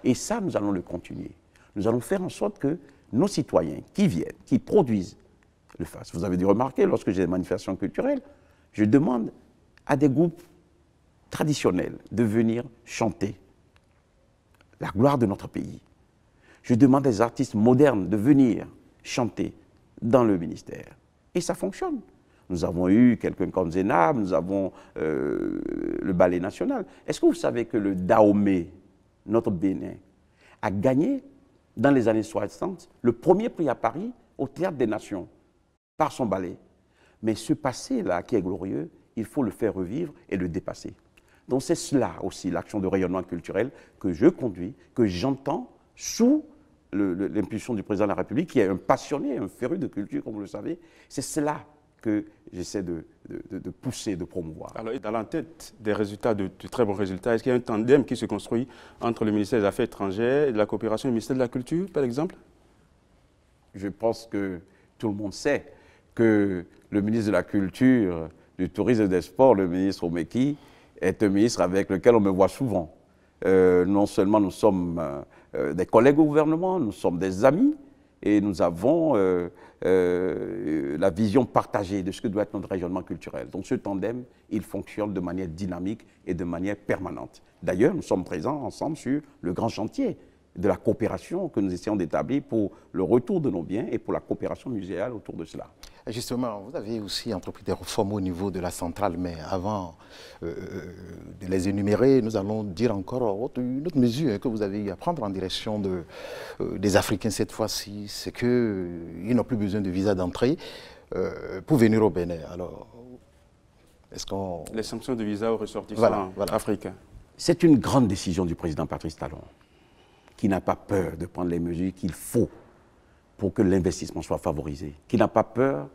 Et ça, nous allons le continuer. Nous allons faire en sorte que nos citoyens qui viennent, qui produisent, le fassent. Vous avez dû remarquer, lorsque j'ai des manifestations culturelles, je demande à des groupes traditionnels de venir chanter la gloire de notre pays. Je demande à des artistes modernes de venir chanter dans le ministère. Et ça fonctionne. Nous avons eu quelqu'un comme Zénab, nous avons le Ballet National. Est-ce que vous savez que le Dahomey, notre Bénin, a gagné dans les années 60 le premier prix à Paris au Théâtre des Nations par son ballet? Mais ce passé-là qui est glorieux, il faut le faire revivre et le dépasser. Donc c'est cela aussi, l'action de rayonnement culturel que je conduis, que j'entends sous l'impulsion du président de la République, qui est un passionné, un féru de culture, comme vous le savez. C'est cela que j'essaie de pousser, de promouvoir. Alors, dans la tête des résultats, de très bons résultats, est-ce qu'il y a un tandem qui se construit entre le ministère des Affaires étrangères et de la coopération et le ministère de la Culture, par exemple? Je pense que tout le monde sait que le ministre de la Culture, du Tourisme et des Sports, le ministre Omeki, est un ministre avec lequel on me voit souvent. Non seulement nous sommes des collègues au gouvernement, nous sommes des amis, et nous avons la vision partagée de ce que doit être notre rayonnement culturel. Donc ce tandem, il fonctionne de manière dynamique et de manière permanente. D'ailleurs, nous sommes présents ensemble sur le grand chantier de la coopération que nous essayons d'établir pour le retour de nos biens et pour la coopération muséale autour de cela. Justement, vous avez aussi entrepris des réformes au niveau de la centrale, mais avant de les énumérer, nous allons dire encore une autre mesure que vous avez eu à prendre en direction des Africains cette fois-ci, c'est qu'ils n'ont plus besoin de visa d'entrée pour venir au Bénin. Alors, est-ce qu'on... Les sanctions de visa aux ressortissants africains. C'est une grande décision du président Patrice Talon, qui n'a pas peur de prendre les mesures qu'il faut pour que l'investissement soit favorisé, qui n'a pas peur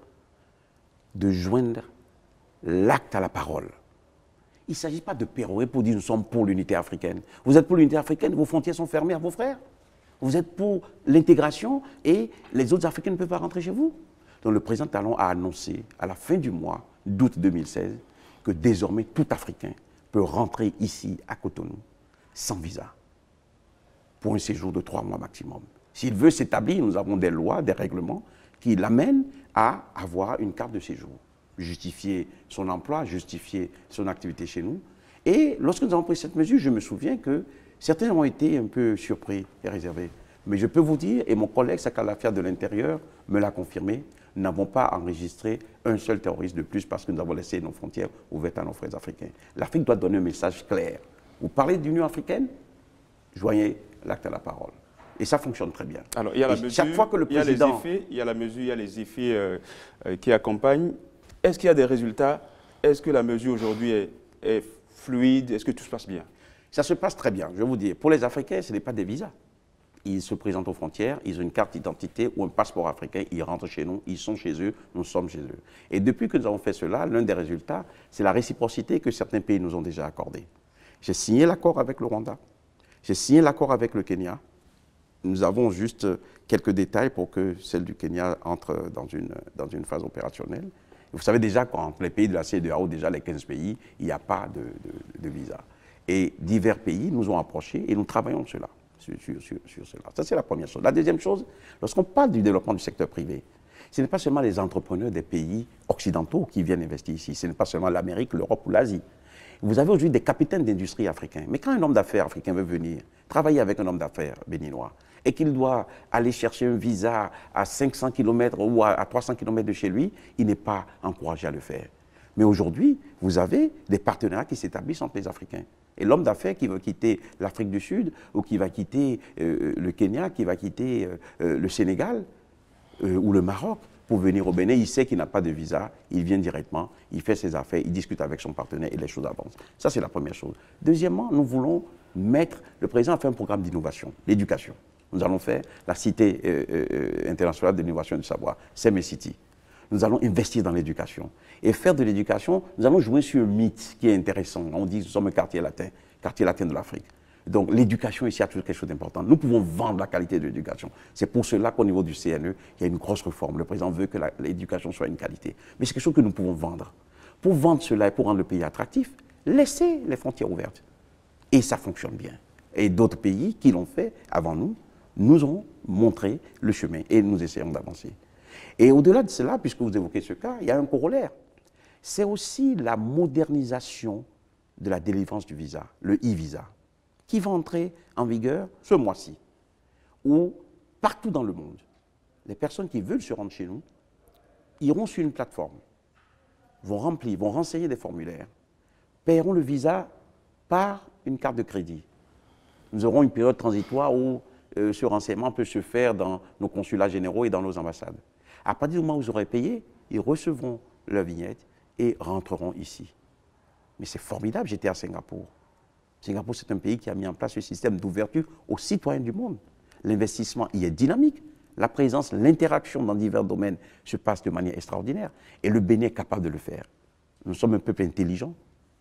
de joindre l'acte à la parole. Il ne s'agit pas de pérorer pour dire nous sommes pour l'unité africaine. Vous êtes pour l'unité africaine, vos frontières sont fermées à vos frères. Vous êtes pour l'intégration et les autres Africains ne peuvent pas rentrer chez vous. Donc le président Talon a annoncé à la fin du mois d'août 2016 que désormais tout Africain peut rentrer ici, à Cotonou, sans visa, pour un séjour de 3 mois maximum. S'il veut s'établir, nous avons des lois, des règlements qui l'amènent à avoir une carte de séjour, justifier son emploi, justifier son activité chez nous. Et lorsque nous avons pris cette mesure, je me souviens que certains ont été un peu surpris et réservés. Mais je peux vous dire, et mon collègue Sakalafia de l'Intérieur me l'a confirmé, nous n'avons pas enregistré un seul terroriste de plus parce que nous avons laissé nos frontières ouvertes à nos frères africains. L'Afrique doit donner un message clair. Vous parlez d'Union africaine, joignez l'acte à la parole. Et ça fonctionne très bien. Alors, il y a la mesure, chaque fois que le président... il y a la mesure, il y a les effets qui accompagnent. Est-ce qu'il y a des résultats? Est-ce que la mesure aujourd'hui est fluide? Est-ce que tout se passe bien? Ça se passe très bien, je vais vous dire. Pour les Africains, ce n'est pas des visas. Ils se présentent aux frontières, ils ont une carte d'identité ou un passeport africain, ils rentrent chez nous, ils sont chez eux, nous sommes chez eux. Et depuis que nous avons fait cela, l'un des résultats, c'est la réciprocité que certains pays nous ont déjà accordée. J'ai signé l'accord avec le Rwanda, j'ai signé l'accord avec le Kenya. Nous avons juste quelques détails pour que celle du Kenya entre dans une phase opérationnelle. Vous savez déjà qu'entre les pays de la CEDEAO, déjà les 15 pays, il n'y a pas de visa. Et divers pays nous ont approchés et nous travaillons sur cela. Ça, c'est la première chose. La deuxième chose, lorsqu'on parle du développement du secteur privé, ce n'est pas seulement les entrepreneurs des pays occidentaux qui viennent investir ici, ce n'est pas seulement l'Amérique, l'Europe ou l'Asie. Vous avez aujourd'hui des capitaines d'industrie africains. Mais quand un homme d'affaires africain veut venir travailler avec un homme d'affaires béninois et qu'il doit aller chercher un visa à 500 km ou à 300 km de chez lui, il n'est pas encouragé à le faire. Mais aujourd'hui, vous avez des partenariats qui s'établissent entre les Africains. Et l'homme d'affaires qui veut quitter l'Afrique du Sud ou qui va quitter le Kenya, qui va quitter le Sénégal ou le Maroc pour venir au Bénin, il sait qu'il n'a pas de visa, il vient directement, il fait ses affaires, il discute avec son partenaire et les choses avancent. Ça, c'est la première chose. Deuxièmement, nous voulons mettre, le président a fait un programme d'innovation, l'éducation. Nous allons faire la Cité internationale de l'innovation et du savoir, CEME-City. Nous allons investir dans l'éducation. Et faire de l'éducation, nous allons jouer sur un mythe qui est intéressant. On dit que nous sommes un quartier latin de l'Afrique. Donc l'éducation ici a toujours quelque chose d'important. Nous pouvons vendre la qualité de l'éducation. C'est pour cela qu'au niveau du CNE, il y a une grosse réforme. Le président veut que l'éducation soit une qualité. Mais c'est quelque chose que nous pouvons vendre. Pour vendre cela et pour rendre le pays attractif, laissez les frontières ouvertes. Et ça fonctionne bien. Et d'autres pays qui l'ont fait avant nous, nous ont montré le chemin et nous essayons d'avancer. Et au-delà de cela, puisque vous évoquez ce cas, il y a un corollaire. C'est aussi la modernisation de la délivrance du visa, le e-visa, qui va entrer en vigueur ce mois-ci, où partout dans le monde, les personnes qui veulent se rendre chez nous iront sur une plateforme, vont remplir, vont renseigner des formulaires, paieront le visa par une carte de crédit. Nous aurons une période transitoire où ce renseignement peut se faire dans nos consulats généraux et dans nos ambassades. À partir du moment où ils auraient payé, ils recevront leur vignette et rentreront ici. Mais c'est formidable, j'étais à Singapour. Singapour, c'est un pays qui a mis en place ce système d'ouverture aux citoyens du monde. L'investissement y est dynamique. La présence, l'interaction dans divers domaines se passe de manière extraordinaire. Et le Bénin est capable de le faire. Nous sommes un peuple intelligent.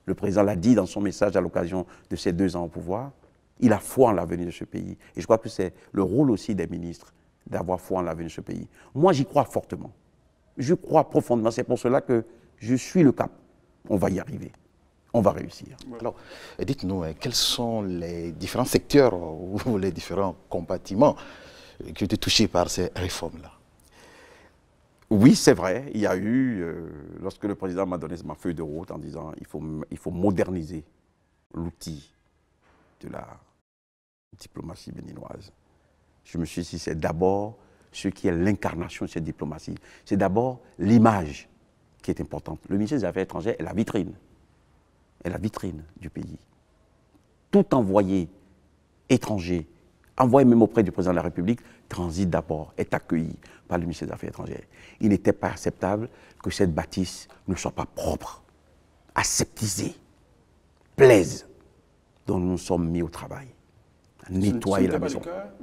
Le président l'a dit dans son message à l'occasion de ses 2 ans au pouvoir. Il a foi en l'avenir de ce pays. Et je crois que c'est le rôle aussi des ministres d'avoir foi en l'avenir de ce pays. Moi, j'y crois fortement. Je crois profondément. C'est pour cela que je suis le cap. On va y arriver. On va réussir. Alors, dites-nous, quels sont les différents secteurs ou les différents compartiments qui ont été touchés par ces réformes-là? Oui, c'est vrai. Il y a eu, lorsque le président m'a donné ma feuille de route en disant il faut moderniser l'outil de la diplomatie béninoise. Je me suis dit, c'est d'abord ce qui est l'incarnation de cette diplomatie. C'est d'abord l'image qui est importante. Le ministère des Affaires étrangères est la vitrine. Est la vitrine du pays. Tout envoyé étranger, envoyé même auprès du président de la République, transite d'abord, est accueilli par le ministère des Affaires étrangères. Il n'était pas acceptable que cette bâtisse ne soit pas propre, aseptisée, plaise, dont nous sommes mis au travail. Nettoyer la maison.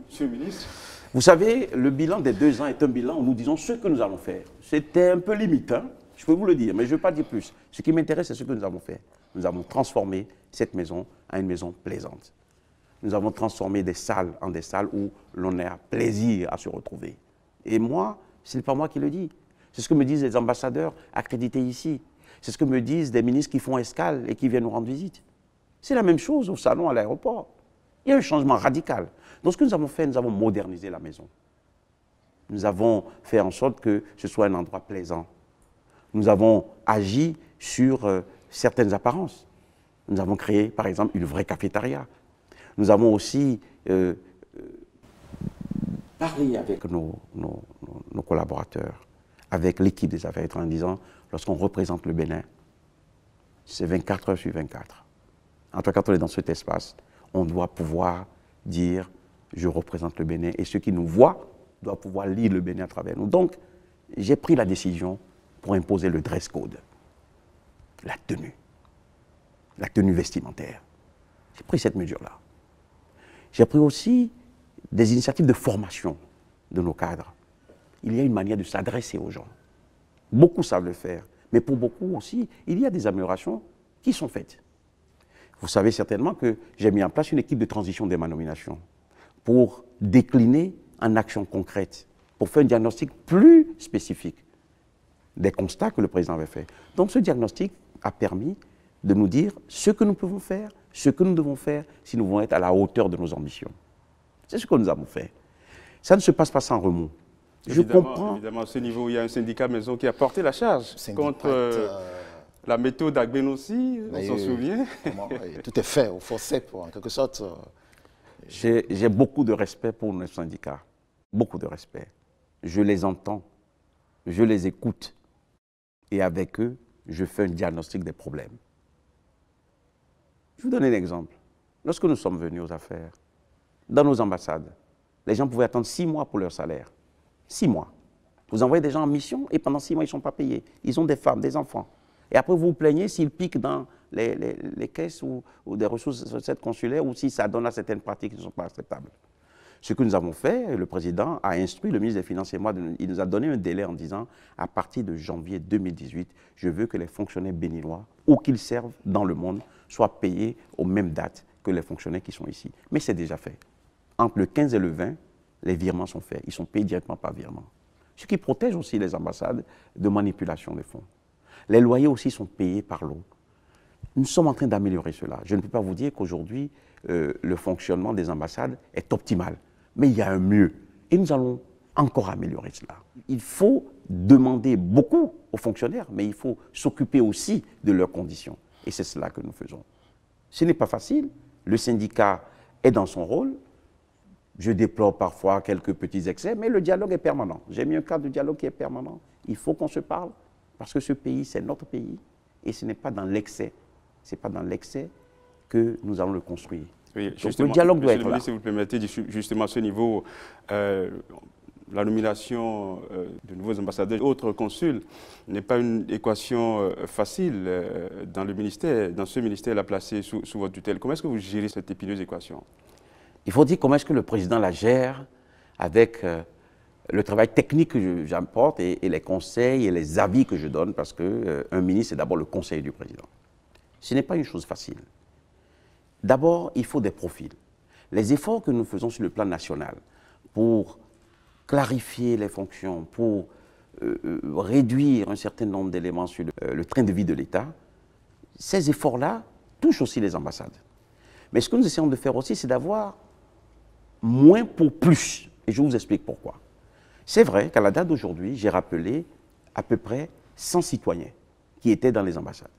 Monsieur le ministre. Vous savez, le bilan des 2 ans est un bilan où nous disons ce que nous allons faire. C'était un peu limite, hein? Je peux vous le dire, mais je ne veux pas dire plus. Ce qui m'intéresse, c'est ce que nous avons fait. Nous avons transformé cette maison en une maison plaisante. Nous avons transformé des salles en des salles où l'on a plaisir à se retrouver. Et moi, ce n'est pas moi qui le dis. C'est ce que me disent les ambassadeurs accrédités ici. C'est ce que me disent des ministres qui font escale et qui viennent nous rendre visite. C'est la même chose au salon à l'aéroport. Il y a un changement radical. Donc ce que nous avons fait, nous avons modernisé la maison. Nous avons fait en sorte que ce soit un endroit plaisant. Nous avons agi sur certaines apparences. Nous avons créé, par exemple, une vraie cafétéria. Nous avons aussi parlé avec nos collaborateurs, avec l'équipe des affaires étrangères, en disant, lorsqu'on représente le Bénin, c'est 24 heures sur 24. En tout cas, quand on est dans cet espace, on doit pouvoir dire « je représente le Bénin » et ceux qui nous voient doivent pouvoir lire le Bénin à travers nous. Donc, j'ai pris la décision pour imposer le dress code, la tenue vestimentaire. J'ai pris cette mesure-là. J'ai pris aussi des initiatives de formation de nos cadres. Il y a une manière de s'adresser aux gens. Beaucoup savent le faire, mais pour beaucoup aussi, il y a des améliorations qui sont faites. Vous savez certainement que j'ai mis en place une équipe de transition dès ma nomination pour décliner en actions concrètes, pour faire un diagnostic plus spécifique des constats que le président avait fait. Donc ce diagnostic a permis de nous dire ce que nous pouvons faire, ce que nous devons faire si nous voulons être à la hauteur de nos ambitions. C'est ce que nous avons fait. Ça ne se passe pas sans remous. Je comprends. Évidemment, à ce niveau, il y a un syndicat maison qui a porté la charge contre la méthode Agbenossi, on s'en souvient. Tout est fait au forceps, en quelque sorte. J'ai beaucoup de respect pour nos syndicats, beaucoup de respect. Je les entends, je les écoute, et avec eux, je fais un diagnostic des problèmes. Je vous donne un exemple. Lorsque nous sommes venus aux affaires, dans nos ambassades, les gens pouvaient attendre 6 mois pour leur salaire. 6 mois. Vous envoyez des gens en mission et pendant 6 mois, ils ne sont pas payés. Ils ont des femmes, des enfants. Et après, vous vous plaignez s'ils piquent dans les caisses ou des ressources consulaires ou si ça donne à certaines pratiques qui ne sont pas acceptables. Ce que nous avons fait, le président a instruit le ministre des Finances et moi, il nous a donné un délai en disant à partir de janvier 2018, je veux que les fonctionnaires béninois, où qu'ils servent dans le monde, soient payés aux mêmes dates que les fonctionnaires qui sont ici. Mais c'est déjà fait. Entre le 15 et le 20, les virements sont faits. Ils sont payés directement par virement. Ce qui protège aussi les ambassades de manipulation des fonds. Les loyers aussi sont payés par l'eau. Nous sommes en train d'améliorer cela. Je ne peux pas vous dire qu'aujourd'hui, le fonctionnement des ambassades est optimal. Mais il y a un mieux. Et nous allons encore améliorer cela. Il faut demander beaucoup aux fonctionnaires, mais il faut s'occuper aussi de leurs conditions. Et c'est cela que nous faisons. Ce n'est pas facile. Le syndicat est dans son rôle. Je déplore parfois quelques petits excès, mais le dialogue est permanent. J'ai mis un cadre de dialogue qui est permanent. Il faut qu'on se parle, parce que ce pays, c'est notre pays, et ce n'est pas dans l'excès. Ce n'est pas dans l'excès que nous allons le construire. Oui, donc le dialogue doit être là. Si vous le permettez, justement à ce niveau, la nomination de nouveaux ambassadeurs, autres consuls, n'est pas une équation facile dans le ministère, dans ce ministère placé sous votre tutelle. Comment est-ce que vous gérez cette épineuse équation? Il faut dire comment est-ce que le président la gère avec le travail technique que j'apporte et les conseils et les avis que je donne, parce qu'un ministre, c'est d'abord le conseil du président. Ce n'est pas une chose facile. D'abord, il faut des profils. Les efforts que nous faisons sur le plan national pour clarifier les fonctions, pour réduire un certain nombre d'éléments sur le train de vie de l'État, ces efforts-là touchent aussi les ambassades. Mais ce que nous essayons de faire aussi, c'est d'avoir moins pour plus. Et je vous explique pourquoi. C'est vrai qu'à la date d'aujourd'hui, j'ai rappelé à peu près 100 citoyens qui étaient dans les ambassades.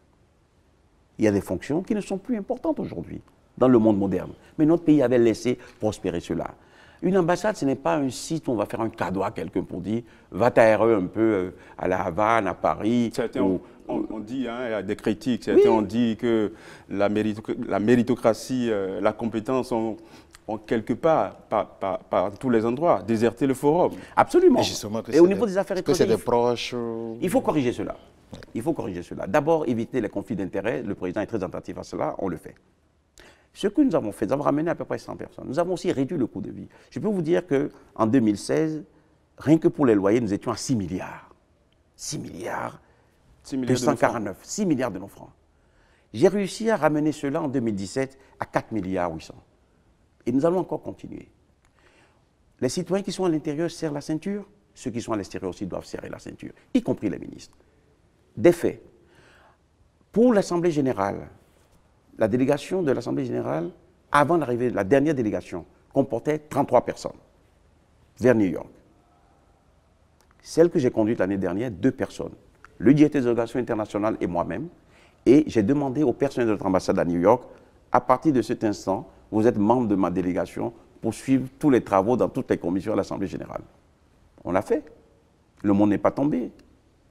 Il y a des fonctions qui ne sont plus importantes aujourd'hui dans le monde moderne. Mais notre pays avait laissé prospérer cela. Une ambassade, ce n'est pas un site où on va faire un cadeau à quelqu'un pour dire « va t'aérer un peu à La Havane, à Paris ». Certains on dit, hein, il y a des critiques, certains ont dit que la méritocratie, la compétence ont quelque part, par tous les endroits, déserté le forum. Absolument. Et au niveau des affaires étrangères, c'est des proches. Il faut corriger cela. Il faut corriger cela. D'abord, éviter les conflits d'intérêts. Le président est très attentif à cela, on le fait. Ce que nous avons fait, nous avons ramené à peu près 100 personnes. Nous avons aussi réduit le coût de vie. Je peux vous dire qu'en 2016, rien que pour les loyers, nous étions à 6 milliards. 6 milliards 249. 6 milliards de nos francs. J'ai réussi à ramener cela en 2017 à 4 milliards 800. Et nous allons encore continuer. Les citoyens qui sont à l'intérieur serrent la ceinture. Ceux qui sont à l'extérieur aussi doivent serrer la ceinture, y compris les ministres. Des faits. Pour l'Assemblée générale, la délégation de l'Assemblée générale, avant l'arrivée, la dernière délégation, comportait 33 personnes vers New York. Celle que j'ai conduite l'année dernière, 2 personnes. Le directeur des relations internationales et moi-même. Et j'ai demandé au personnel de notre ambassade à New York, à partir de cet instant, vous êtes membre de ma délégation pour suivre tous les travaux dans toutes les commissions de l'Assemblée générale. On l'a fait. Le monde n'est pas tombé.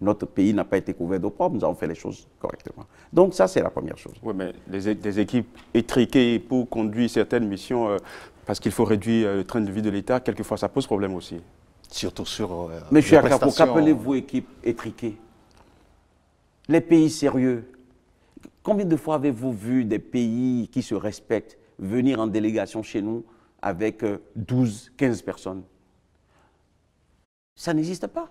Notre pays n'a pas été couvert d'opprobre, nous avons fait les choses correctement. Donc ça, c'est la première chose. Oui, mais des équipes étriquées pour conduire certaines missions, parce qu'il faut réduire le train de vie de l'État, quelquefois ça pose problème aussi. Surtout sur mais cher Capo, qu'appelez-vous équipe étriquée? Les pays sérieux. Combien de fois avez-vous vu des pays qui se respectent venir en délégation chez nous avec 12, 15 personnes? Ça n'existe pas.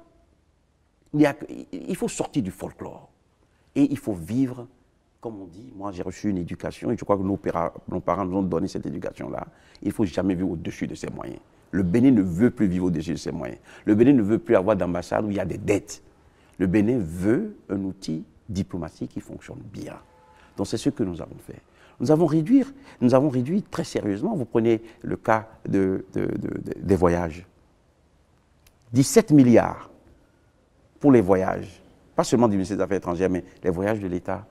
Il faut sortir du folklore. Et il faut vivre, comme on dit, moi j'ai reçu une éducation, et je crois que nos parents nous ont donné cette éducation-là. Il ne faut jamais vivre au-dessus de ses moyens. Le Bénin ne veut plus vivre au-dessus de ses moyens. Le Bénin ne veut plus avoir d'ambassade où il y a des dettes. Le Bénin veut un outil diplomatique qui fonctionne bien. Donc c'est ce que nous avons fait. Nous avons réduit très sérieusement, vous prenez le cas des voyages. 17 milliards pour les voyages, pas seulement du ministère des Affaires étrangères, mais les voyages de l'État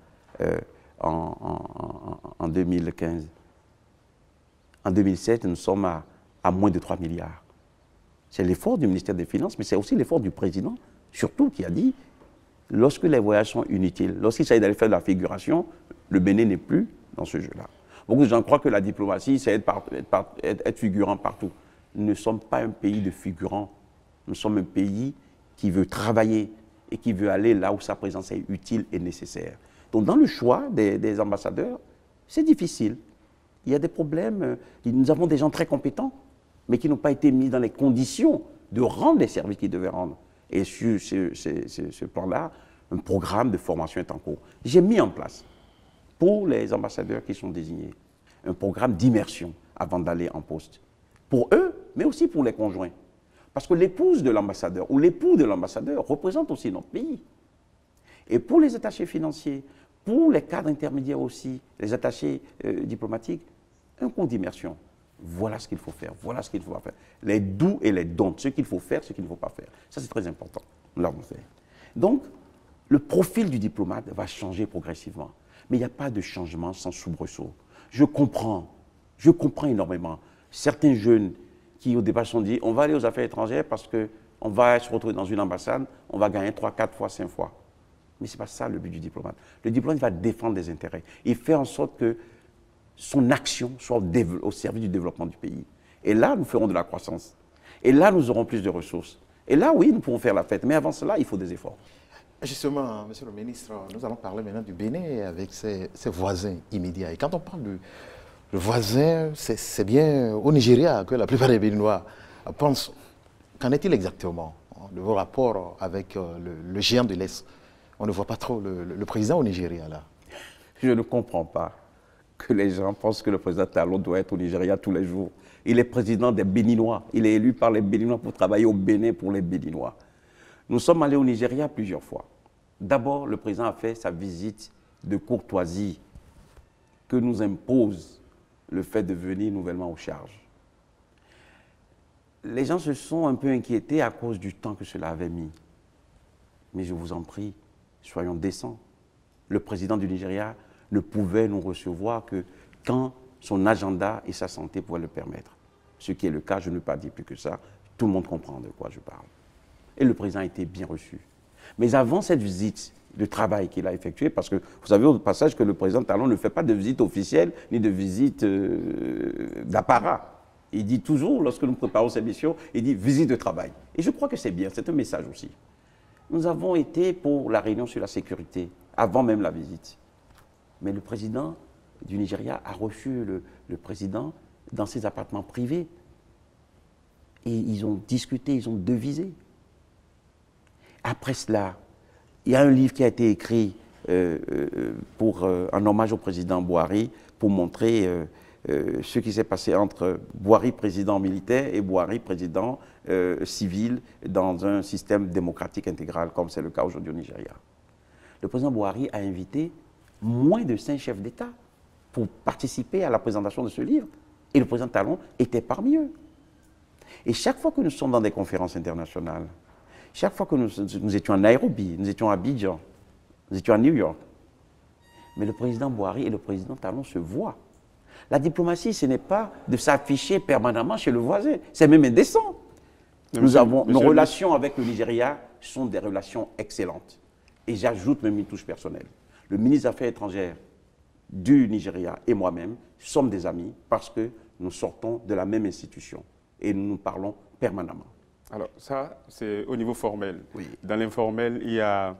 en 2015. En 2007, nous sommes à moins de 3 milliards. C'est l'effort du ministère des Finances, mais c'est aussi l'effort du président, surtout qui a dit, lorsque les voyages sont inutiles, lorsqu'il s'agit d'aller faire de la figuration, le Bénin n'est plus dans ce jeu-là. Beaucoup de gens croient que la diplomatie, c'est être figurant partout. Nous ne sommes pas un pays de figurants. Nous sommes un pays qui veut travailler et qui veut aller là où sa présence est utile et nécessaire. Donc dans le choix des ambassadeurs, c'est difficile. Il y a des problèmes. Nous avons des gens très compétents, mais qui n'ont pas été mis dans les conditions de rendre les services qu'ils devaient rendre. Et sur ce plan-là, un programme de formation est en cours. J'ai mis en place, pour les ambassadeurs qui sont désignés, un programme d'immersion avant d'aller en poste. Pour eux, mais aussi pour les conjoints. Parce que l'épouse de l'ambassadeur ou l'époux de l'ambassadeur représente aussi notre pays. Et pour les attachés financiers, pour les cadres intermédiaires aussi, les attachés diplomatiques, un cours d'immersion. Voilà ce qu'il faut faire, voilà ce qu'il ne faut pas faire. Les doux et les dons, ce qu'il faut faire, ce qu'il ne faut pas faire. Ça, c'est très important. Nous l'avons fait. Donc, le profil du diplomate va changer progressivement. Mais il n'y a pas de changement sans soubresaut. Je comprends énormément. Certains jeunes qui, au départ, se sont dit, on va aller aux affaires étrangères parce qu'on va se retrouver dans une ambassade, on va gagner 3, 4 fois, 5 fois. Mais ce n'est pas ça le but du diplomate. Le diplomate va défendre des intérêts. Il fait en sorte que son action soit au service du développement du pays. Et là, nous ferons de la croissance. Et là, nous aurons plus de ressources. Et là, oui, nous pourrons faire la fête. Mais avant cela, il faut des efforts. Justement, Monsieur le Ministre, nous allons parler maintenant du Bénin avec ses voisins immédiats. Et quand on parle de voisin, c'est bien au Nigeria que la plupart des Béninois pensent. Qu'en est-il exactement de vos rapports avec le géant de l'Est? On ne voit pas trop le président au Nigeria, là. Je ne comprends pas que les gens pensent que le président Talon doit être au Nigeria tous les jours. Il est président des Béninois. Il est élu par les Béninois pour travailler au Bénin pour les Béninois. Nous sommes allés au Nigeria plusieurs fois. D'abord, le président a fait sa visite de courtoisie que nous impose le fait de venir nouvellement aux charges. Les gens se sont un peu inquiétés à cause du temps que cela avait mis. Mais je vous en prie, soyons décents. Le président du Nigeria ne pouvait nous recevoir que quand son agenda et sa santé pouvaient le permettre. Ce qui est le cas, je ne peux pas dire plus que ça. Tout le monde comprend de quoi je parle. Et le président a été bien reçu. Mais avant cette visite de travail qu'il a effectuée, parce que vous savez au passage que le président Talon ne fait pas de visite officielle ni de visite d'apparat. Il dit toujours, lorsque nous préparons ces missions, il dit visite de travail. Et je crois que c'est bien, c'est un message aussi. Nous avons été pour la réunion sur la sécurité, avant même la visite. Mais le président du Nigeria a reçu le président dans ses appartements privés. Et ils ont discuté, ils ont devisé. Après cela, il y a un livre qui a été écrit en hommage au président Buhari pour montrer ce qui s'est passé entre Buhari, président militaire, et Buhari, président civil, dans un système démocratique intégral, comme c'est le cas aujourd'hui au Nigeria. Le président Buhari a invité moins de 5 chefs d'État pour participer à la présentation de ce livre. Et le président Talon était parmi eux. Et chaque fois que nous sommes dans des conférences internationales, chaque fois que nous étions à Nairobi, nous étions à Abidjan, nous étions à New York, mais le président Boari et le président Talon se voient. La diplomatie, ce n'est pas de s'afficher permanemment chez le voisin, c'est même indécent. Nos relations avec le Nigeria sont des relations excellentes. Et j'ajoute même une touche personnelle. Le ministre des Affaires étrangères du Nigeria et moi-même sommes des amis parce que nous sortons de la même institution et nous nous parlons permanemment. Alors ça, c'est au niveau formel. Oui. Dans l'informel, il y a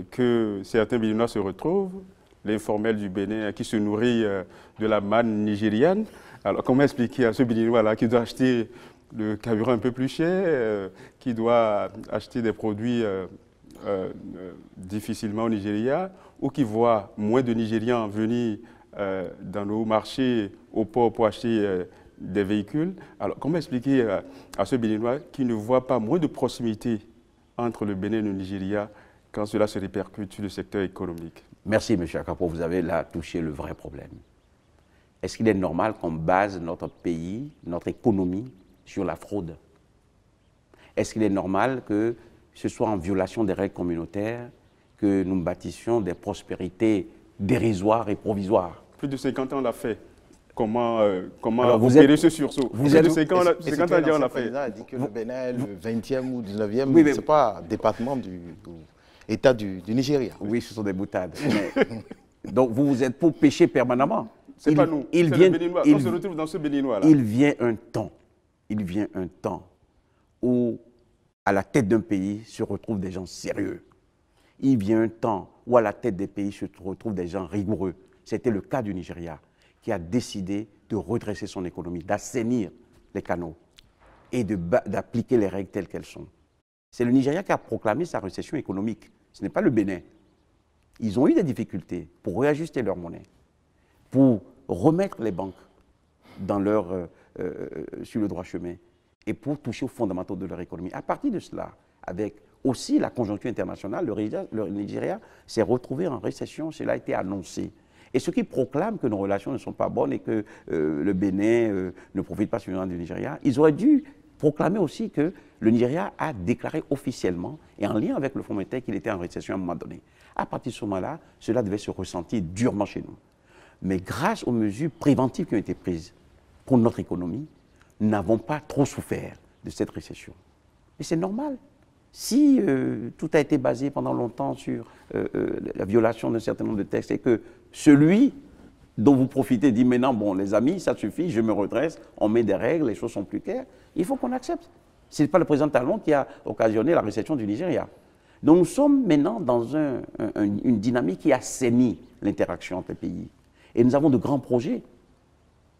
que certains Béninois se retrouvent, l'informel du Bénin qui se nourrit de la manne nigériane. Alors comment expliquer à ce Béninois-là qui doit acheter le carburant un peu plus cher, qui doit acheter des produits difficilement au Nigeria, ou qui voit moins de Nigérians venir dans nos marchés au port pour acheter des véhicules. Alors comment expliquer à ce Béninois qui ne voit pas moins de proximité entre le Bénin et le Nigeria quand cela se répercute sur le secteur économique? Merci, M. Akapo, vous avez là touché le vrai problème. Est-ce qu'il est normal qu'on base notre pays, notre économie, sur la fraude? Est-ce qu'il est normal que ce soit en violation des règles communautaires que nous bâtissions des prospérités dérisoires et provisoires? Plus de 50 ans, on l'a fait. Comment opérer ce sursaut? Vous êtes 50 ans, on l'a fait. Il a dit que le Bénin est le 20e ou 19e, oui, ce n'est pas département État du Nigeria. Oui, ce sont des boutades. Donc vous êtes pour pêcher permanemment. C'est pas nous, c'est le Béninois. On se retrouve dans ce Béninois-là. Il vient un temps où, à la tête d'un pays, se retrouvent des gens sérieux. Il vient un temps où, à la tête des pays, se retrouvent des gens rigoureux. C'était le cas du Nigeria, qui a décidé de redresser son économie, d'assainir les canaux et d'appliquer les règles telles qu'elles sont. C'est le Nigeria qui a proclamé sa récession économique. Ce n'est pas le Bénin. Ils ont eu des difficultés pour réajuster leur monnaie, pour remettre les banques sur le droit chemin et pour toucher aux fondamentaux de leur économie. À partir de cela, avec aussi la conjoncture internationale, le Nigeria s'est retrouvé en récession, cela a été annoncé. Et ceux qui proclament que nos relations ne sont pas bonnes et que le Bénin ne profite pas suffisamment du Nigeria, ils auraient dû proclamer aussi que le Nigeria a déclaré officiellement et en lien avec le Fonds monétaire qu'il était en récession à un moment donné. À partir de ce moment-là, cela devait se ressentir durement chez nous. Mais grâce aux mesures préventives qui ont été prises pour notre économie, nous n'avons pas trop souffert de cette récession. Et c'est normal. Si tout a été basé pendant longtemps sur la violation d'un certain nombre de textes et que celui dont vous profitez dit maintenant, bon les amis, ça suffit, je me redresse, on met des règles, les choses sont plus claires, il faut qu'on accepte. Ce n'est pas le président Talon qui a occasionné la récession du Nigeria. Donc nous sommes maintenant dans une dynamique qui assainit l'interaction entre les pays. Et nous avons de grands projets.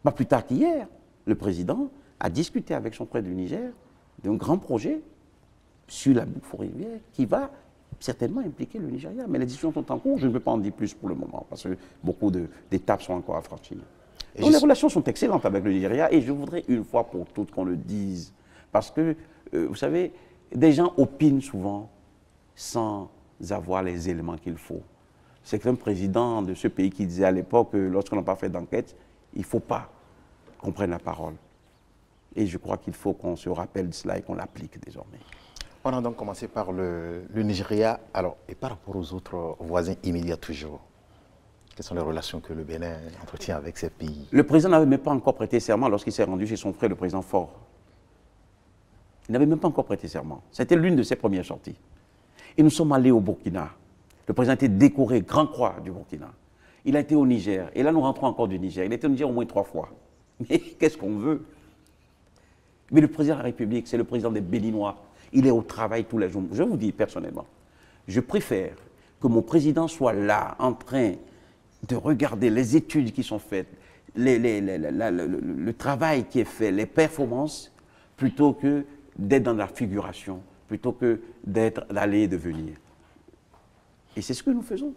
Pas plus tard qu'hier, le président a discuté avec son frère du Niger d'un grand projet sur la boucle ferroviaire qui va certainement impliquer le Nigeria. Mais les discussions sont en cours, je ne peux pas en dire plus pour le moment, parce que beaucoup d'étapes sont encore à franchir. Donc les relations sont excellentes avec le Nigeria, et je voudrais une fois pour toutes qu'on le dise. Parce que, vous savez, des gens opinent souvent sans avoir les éléments qu'il faut. C'est un président de ce pays qui disait à l'époque, lorsqu'on n'a pas fait d'enquête, il ne faut pas qu'on prenne la parole. Et je crois qu'il faut qu'on se rappelle de cela et qu'on l'applique désormais. On a donc commencé par le Nigeria. Alors, et par rapport aux autres voisins immédiats toujours, quelles sont les relations que le Bénin entretient avec ces pays? Le président n'avait même pas encore prêté serment lorsqu'il s'est rendu chez son frère, le président Faure. Il n'avait même pas encore prêté serment. C'était l'une de ses premières sorties. Et nous sommes allés au Burkina. Le président a été décoré Grand Croix du Burkina. Il a été au Niger. Et là, nous rentrons encore du Niger. Il a été au Niger au moins 3 fois. Mais qu'est-ce qu'on veut? Mais le président de la République, c'est le président des Béninois. Il est au travail tous les jours. Je vous dis personnellement, je préfère que mon président soit là, en train de regarder les études qui sont faites, le travail qui est fait, les performances, plutôt que d'être dans la figuration, plutôt que d'aller et de venir. Et c'est ce que nous faisons.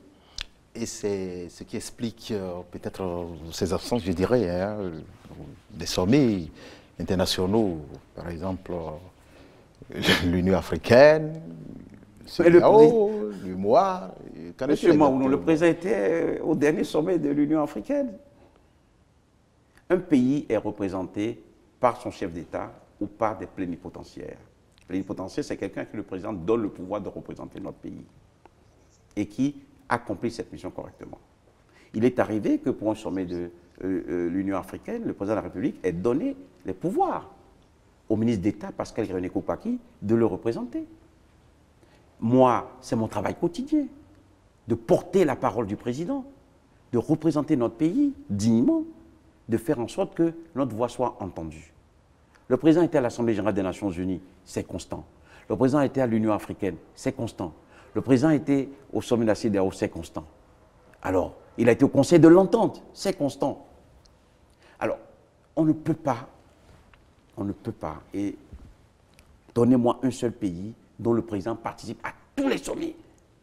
Et c'est ce qui explique peut-être ces absences, je dirais, hein, des sommets internationaux, par exemple l'Union africaine, l'humour. Monsieur Maounou, le président était au dernier sommet de l'Union africaine. Un pays est représenté par son chef d'État ou par des plénipotentiaires. Plénipotentiaire, c'est quelqu'un que le président donne le pouvoir de représenter notre pays et qui accomplit cette mission correctement. Il est arrivé que pour un sommet de l'Union africaine, le président de la République ait donné les pouvoirs au ministre d'État, Pascal René Koupaki, de le représenter. Moi, c'est mon travail quotidien, de porter la parole du président, de représenter notre pays dignement, de faire en sorte que notre voix soit entendue. Le président était à l'Assemblée générale des Nations Unies, c'est constant. Le président était à l'Union africaine, c'est constant. Le président était au sommet de la CEDEAO, c'est constant. Alors, il a été au Conseil de l'Entente, c'est constant. Alors, on ne peut pas, et donnez-moi un seul pays dont le président participe à tous les sommets,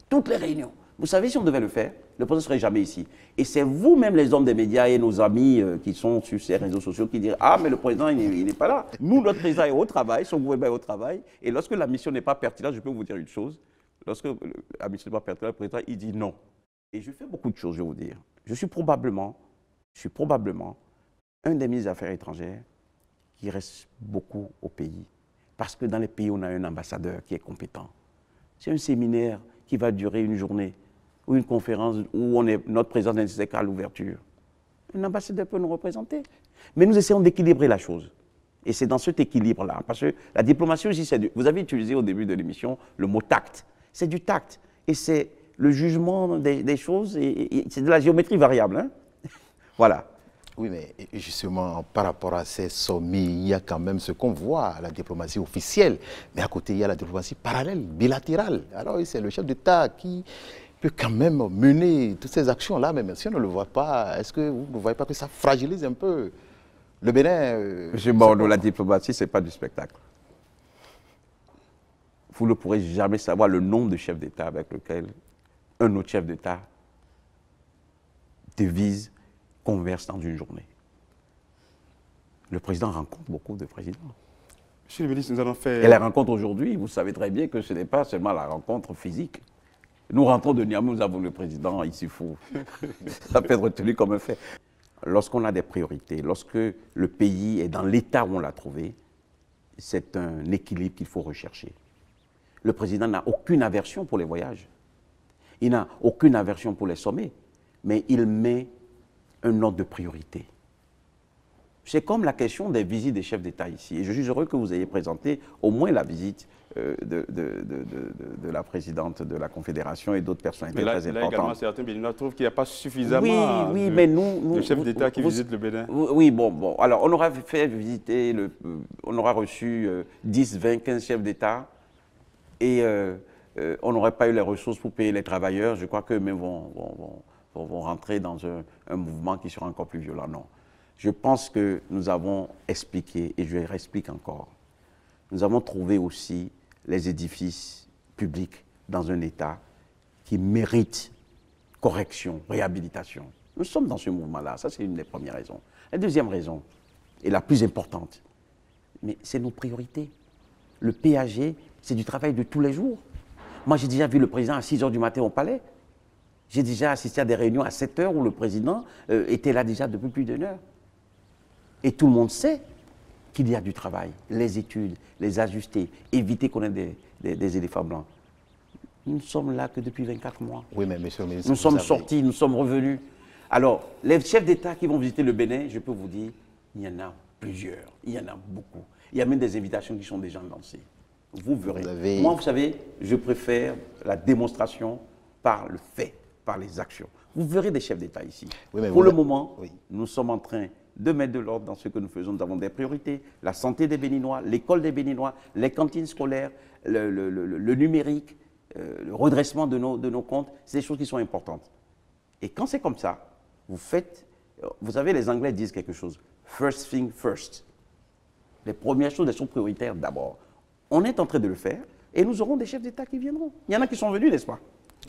toutes les réunions. Vous savez, si on devait le faire, le président ne serait jamais ici. Et c'est vous-même, les hommes des médias et nos amis qui sont sur ces réseaux sociaux, qui disent « Ah, mais le président, il n'est pas là. » Nous, notre président est au travail, son gouvernement est au travail. Et lorsque la mission n'est pas pertinente, je peux vous dire une chose. Lorsque la mission n'est pas pertinente, le président, il dit non. Et je fais beaucoup de choses, je vais vous dire. Je suis probablement un des ministres des Affaires étrangères qui reste beaucoup au pays. Parce que dans les pays, on a un ambassadeur qui est compétent. C'est un séminaire qui va durer une journée ou une conférence où notre présence n'est qu'à l'ouverture. Un ambassadeur peut nous représenter. Mais nous essayons d'équilibrer la chose. Et c'est dans cet équilibre-là. Parce que la diplomatie aussi, vous avez utilisé au début de l'émission le mot tact. C'est du tact. Et c'est le jugement des choses. Et c'est de la géométrie variable. Hein. Voilà. Oui, mais justement, par rapport à ces sommets, il y a quand même ce qu'on voit, la diplomatie officielle. Mais à côté, il y a la diplomatie parallèle, bilatérale. Alors, c'est le chef d'État qui peut quand même mener toutes ces actions-là. Mais si on ne le voit pas, est-ce que vous ne voyez pas que ça fragilise un peu le Bénin? Monsieur Bordeaux, la diplomatie, ce n'est pas du spectacle. Vous ne pourrez jamais savoir le nombre de chefs d'État avec lesquels un autre chef d'État devise, converse dans une journée. Le président rencontre beaucoup de présidents. Monsieur le ministre, nous allons faire... Et la rencontre aujourd'hui, vous savez très bien que ce n'est pas seulement la rencontre physique. Nous rentrons de Niamey, nous avons le président, il s'y faut. Ça peut être retenu comme un fait. Lorsqu'on a des priorités, lorsque le pays est dans l'état où on l'a trouvé, c'est un équilibre qu'il faut rechercher. Le président n'a aucune aversion pour les voyages. Il n'a aucune aversion pour les sommets. Mais il met un ordre de priorité. C'est comme la question des visites des chefs d'État ici. Et je suis heureux que vous ayez présenté au moins la visite de la présidente de la Confédération et d'autres personnes très importantes. Là également, certains Béninois trouvent qu'il n'y a pas suffisamment de chefs d'État qui visitent le Bénin. Oui, bon. Alors, on aura fait visiter, on aura reçu 10, 20, 15 chefs d'État et on n'aurait pas eu les ressources pour payer les travailleurs. Je crois qu'eux-mêmes vont rentrer dans un mouvement qui sera encore plus violent. Non. Je pense que nous avons expliqué, et je réexplique encore, nous avons trouvé aussi les édifices publics dans un état qui mérite correction, réhabilitation. Nous sommes dans ce mouvement-là, ça c'est une des premières raisons. La deuxième raison, et la plus importante, mais c'est nos priorités. Le PAG, c'est du travail de tous les jours. Moi j'ai déjà vu le président à 6 h du matin au palais. J'ai déjà assisté à des réunions à 7 h où le président était là déjà depuis plus d'1 heure. Et tout le monde sait qu'il y a du travail, les études, les ajuster, éviter qu'on ait des éléphants blancs. Nous ne sommes là que depuis 24 mois. Oui, mais monsieur le ministre, nous sommes sortis, nous sommes revenus. Alors, les chefs d'État qui vont visiter le Bénin, je peux vous dire, il y en a plusieurs, il y en a beaucoup. Il y a même des invitations qui sont déjà lancées. Vous verrez. Moi, vous savez, je préfère la démonstration par le fait, par les actions. Vous verrez des chefs d'État ici. Oui, pour le moment, nous sommes en train de mettre de l'ordre dans ce que nous faisons. Nous avons des priorités, la santé des Béninois, l'école des Béninois, les cantines scolaires, le numérique, le redressement de nos comptes. C'est des choses qui sont importantes. Et quand c'est comme ça, vous savez, les Anglais disent quelque chose, first thing first. Les premières choses, elles sont prioritaires d'abord. On est en train de le faire et nous aurons des chefs d'État qui viendront. Il y en a qui sont venus, n'est-ce pas?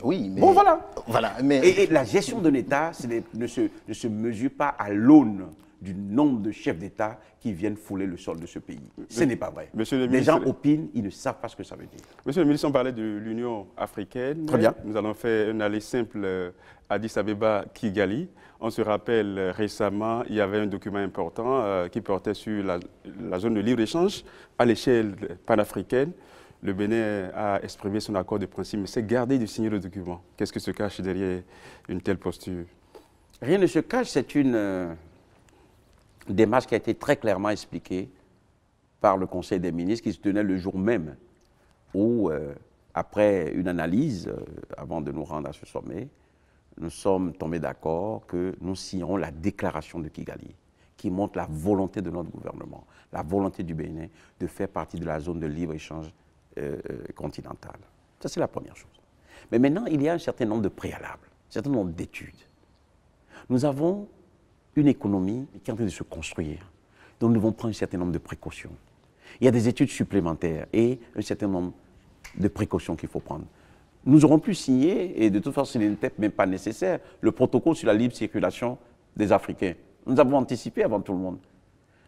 Oui, mais... Bon, voilà. Mais... Et la gestion d'un État ne se mesure pas à l'aune du nombre de chefs d'État qui viennent fouler le sol de ce pays. Ce n'est pas vrai. Monsieur le Les ministre, gens opinent, ils ne savent pas ce que ça veut dire. Monsieur le ministre, on parlait de l'Union africaine. Très bien. Nous allons faire une allée simple Addis Abeba-Kigali. On se rappelle récemment, il y avait un document important qui portait sur la zone de libre-échange à l'échelle panafricaine. Le Bénin a exprimé son accord de principe, mais c'est gardé de signer le document. Qu'est-ce qui se cache derrière une telle posture? Rien ne se cache, c'est une démarche qui a été très clairement expliquée par le Conseil des ministres qui se tenait le jour même où, après une analyse, avant de nous rendre à ce sommet, nous sommes tombés d'accord que nous signerons la déclaration de Kigali, qui montre la volonté de notre gouvernement, la volonté du Bénin de faire partie de la zone de libre-échange continentale. Ça, c'est la première chose. Mais maintenant, il y a un certain nombre de préalables, un certain nombre d'études. Nous avons une économie qui est en train de se construire, donc nous devons prendre un certain nombre de précautions. Il y a des études supplémentaires et un certain nombre de précautions qu'il faut prendre. Nous aurons pu signer, et de toute façon, il n'était même pas nécessaire, le protocole sur la libre circulation des Africains. Nous avons anticipé avant tout le monde.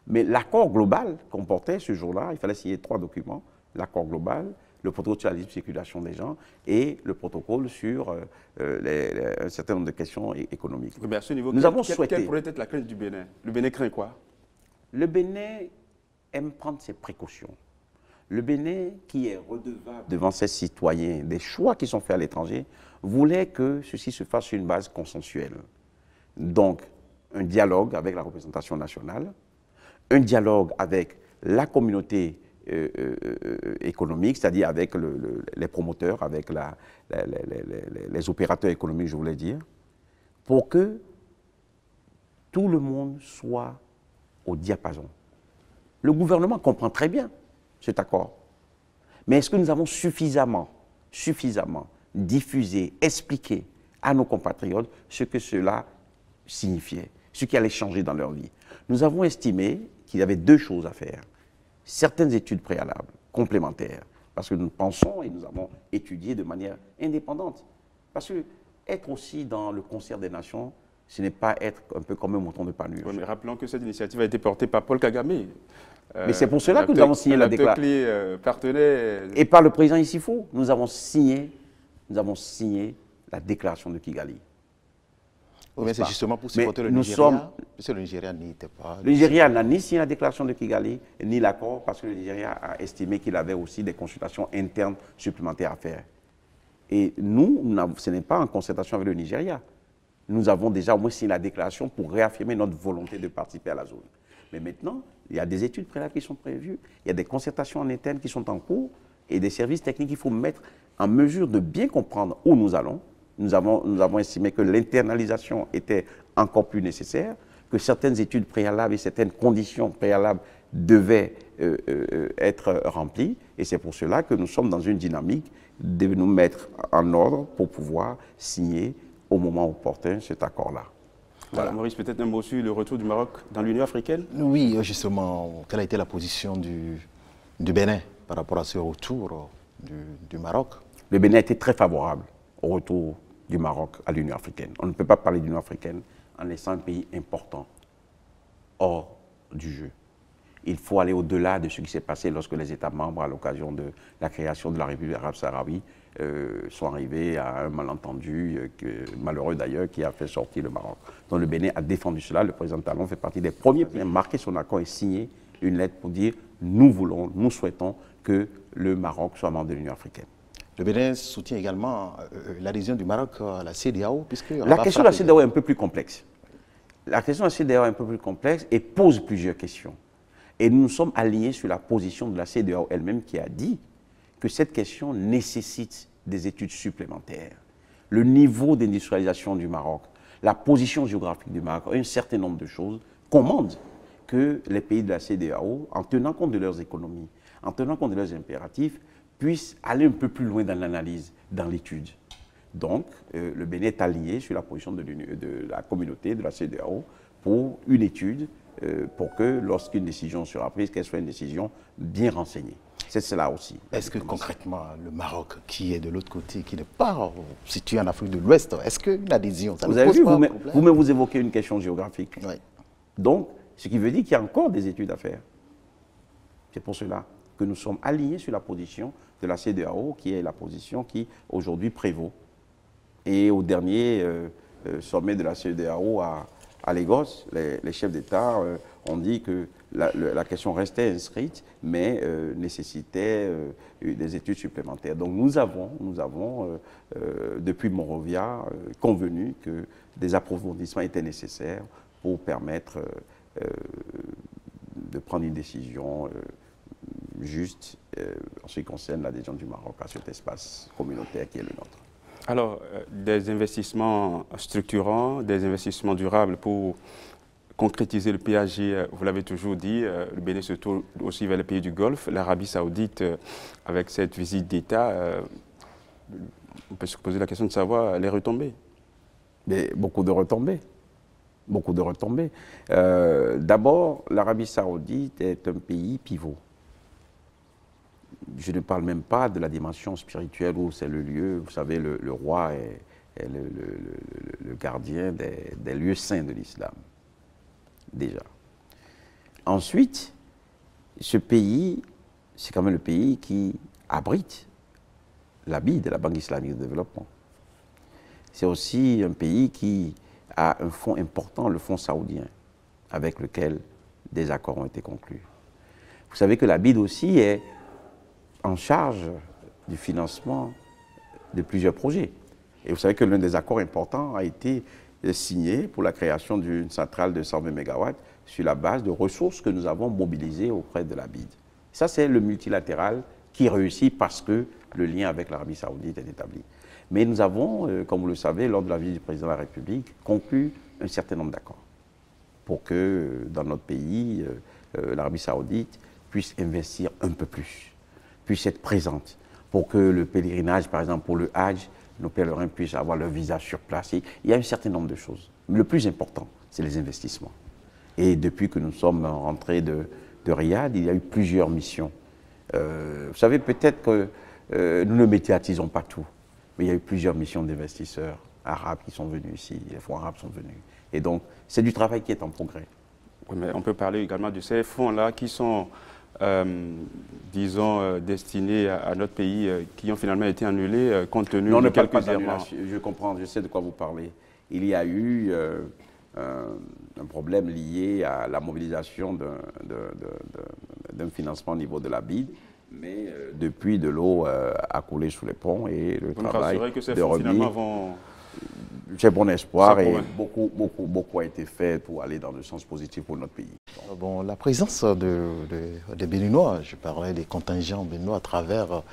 Mais l'accord global comportait ce jour-là, il fallait signer 3 documents, l'accord global, le protocole sur la libre circulation des gens et le protocole sur un certain nombre de questions économiques. Mais à ce niveau, nous avons souhaité... Quelle pourrait être la crainte du Bénin? Le Bénin craint quoi? Le Bénin aime prendre ses précautions. Le Bénin, qui est redevable devant ses citoyens des choix qui sont faits à l'étranger, voulait que ceci se fasse sur une base consensuelle. Donc, un dialogue avec la représentation nationale, un dialogue avec la communauté économique, c'est-à-dire avec les promoteurs, avec les opérateurs économiques, je voulais dire, pour que tout le monde soit au diapason. Le gouvernement comprend très bien cet accord. Mais est-ce que nous avons suffisamment diffusé, expliqué à nos compatriotes ce que cela signifiait, ce qui allait changer dans leur vie? Nous avons estimé qu'il y avait 2 choses à faire. Certaines études préalables, complémentaires, parce que nous pensons et nous avons étudié de manière indépendante. Parce que être aussi dans le concert des nations, ce n'est pas être un peu comme un mouton de Panurge. Oui, mais rappelons que cette initiative a été portée par Paul Kagame. Mais c'est pour cela que nous avons signé la déclaration. Partenaire. Et par le président Issifou, nous avons signé la déclaration de Kigali. Oui, mais c'est justement pour supporter le Nigeria. Parce que le Nigeria n'était pas... Le Nigeria n'a ni signé la déclaration de Kigali, ni l'accord, parce que le Nigeria a estimé qu'il avait aussi des consultations internes supplémentaires à faire. Et nous, ce n'est pas en concertation avec le Nigeria. Nous avons déjà au moins signé la déclaration pour réaffirmer notre volonté de participer à la zone. Mais maintenant, il y a des études préalables qui sont prévues, il y a des concertations en interne qui sont en cours, et des services techniques qu'il faut mettre en mesure de bien comprendre où nous allons. Nous avons estimé que l'internalisation était encore plus nécessaire, que certaines études préalables et certaines conditions préalables devaient être remplies. Et c'est pour cela que nous sommes dans une dynamique de nous mettre en ordre pour pouvoir signer au moment opportun cet accord-là. Voilà. Maurice, peut-être un mot sur le retour du Maroc dans l'Union africaine? Oui, justement, quelle a été la position du Bénin par rapport à ce retour du Maroc? Le Bénin a été très favorable au retour du Maroc à l'Union africaine. On ne peut pas parler d'Union africaine en laissant un pays important hors du jeu. Il faut aller au-delà de ce qui s'est passé lorsque les États membres, à l'occasion de la création de la République arabe sahraoui, sont arrivés à un malentendu, malheureux d'ailleurs, qui a fait sortir le Maroc. Donc le Bénin a défendu cela. Le président Talon fait partie des premiers à marquer son accord et signer une lettre pour dire « nous souhaitons que le Maroc soit membre de l'Union africaine ». Le Bénin soutient également l'adhésion du Maroc à la CEDEAO, puisque... La question de la CEDEAO est un peu plus complexe. La question de la CEDEAO est un peu plus complexe et pose plusieurs questions. Et nous nous sommes alignés sur la position de la CEDEAO elle-même qui a dit que cette question nécessite des études supplémentaires. Le niveau d'industrialisation du Maroc, la position géographique du Maroc, un certain nombre de choses commandent que les pays de la CEDEAO, en tenant compte de leurs économies, en tenant compte de leurs impératifs, puissent aller un peu plus loin dans l'analyse, dans l'étude. Donc, le Bénin est aligné sur la position de la communauté, de la CEDEAO, pour une étude, pour que lorsqu'une décision sera prise, qu'elle soit une décision bien renseignée. C'est cela aussi. Est-ce que concrètement, le Maroc, qui est de l'autre côté, qui n'est pas situé en Afrique de l'Ouest, est-ce qu'une adhésion, ça ne pose pas un problème? Vous évoquez une question géographique. Oui. Donc, Ce qui veut dire qu'il y a encore des études à faire. C'est pour cela que nous sommes alignés sur la position de la CEDEAO, qui est la position qui aujourd'hui prévaut. Et au dernier sommet de la CEDEAO à Lagos, les chefs d'État ont dit que la question restait inscrite, mais nécessitait des études supplémentaires. Donc nous avons depuis Monrovia, convenu que des approfondissements étaient nécessaires pour permettre de prendre une décision juste en ce qui concerne l'adhésion du Maroc à cet espace communautaire qui est le nôtre. Alors, des investissements structurants, des investissements durables pour concrétiser le PAG, vous l'avez toujours dit, le Bénin se tourne aussi vers les pays du Golfe, l'Arabie Saoudite, avec cette visite d'État, on peut se poser la question de savoir les retombées. Mais beaucoup de retombées. Beaucoup de retombées. D'abord, l'Arabie Saoudite est un pays pivot. Je ne parle même pas de la dimension spirituelle où c'est le lieu, vous savez, le roi est le gardien des lieux saints de l'islam, déjà. Ensuite, ce pays, c'est quand même le pays qui abrite la BID, de la Banque islamique de développement. C'est aussi un pays qui a un fonds important, le fonds saoudien, avec lequel des accords ont été conclus. Vous savez que la BID aussi est en charge du financement de plusieurs projets. Et vous savez que l'un des accords importants a été signé pour la création d'une centrale de 120 MW sur la base de ressources que nous avons mobilisées auprès de la BID. Ça, c'est le multilatéral qui réussit parce que le lien avec l'Arabie Saoudite est établi. Mais nous avons, comme vous le savez, lors de la visite du président de la République, conclu un certain nombre d'accords pour que dans notre pays, l'Arabie Saoudite puisse investir un peu plus, puisse être présente, pour que le pèlerinage, par exemple pour le Hajj, nos pèlerins puissent avoir leur visa sur place. Il y a un certain nombre de choses. Mais le plus important, c'est les investissements. Et depuis que nous sommes rentrés de Riyad, il y a eu plusieurs missions. Vous savez, peut-être que nous ne médiatisons pas tout, mais il y a eu plusieurs missions d'investisseurs arabes qui sont venus ici, les fonds arabes sont venus. Et donc, c'est du travail qui est en progrès. Oui, mais on peut parler également de ces fonds-là qui sont, disons, destinés à notre pays, qui ont finalement été annulés compte tenu de quelques errements. Je comprends, je sais de quoi vous parlez. Il y a eu un problème lié à la mobilisation d'un financement au niveau de la BID, mais depuis, de l'eau a coulé sous les ponts et le travail que ces de fonds remis, finalement vont... j'ai bon espoir et beaucoup a été fait pour aller dans le sens positif pour notre pays. Bon, la présence des Béninois, je parlais des contingents béninois à travers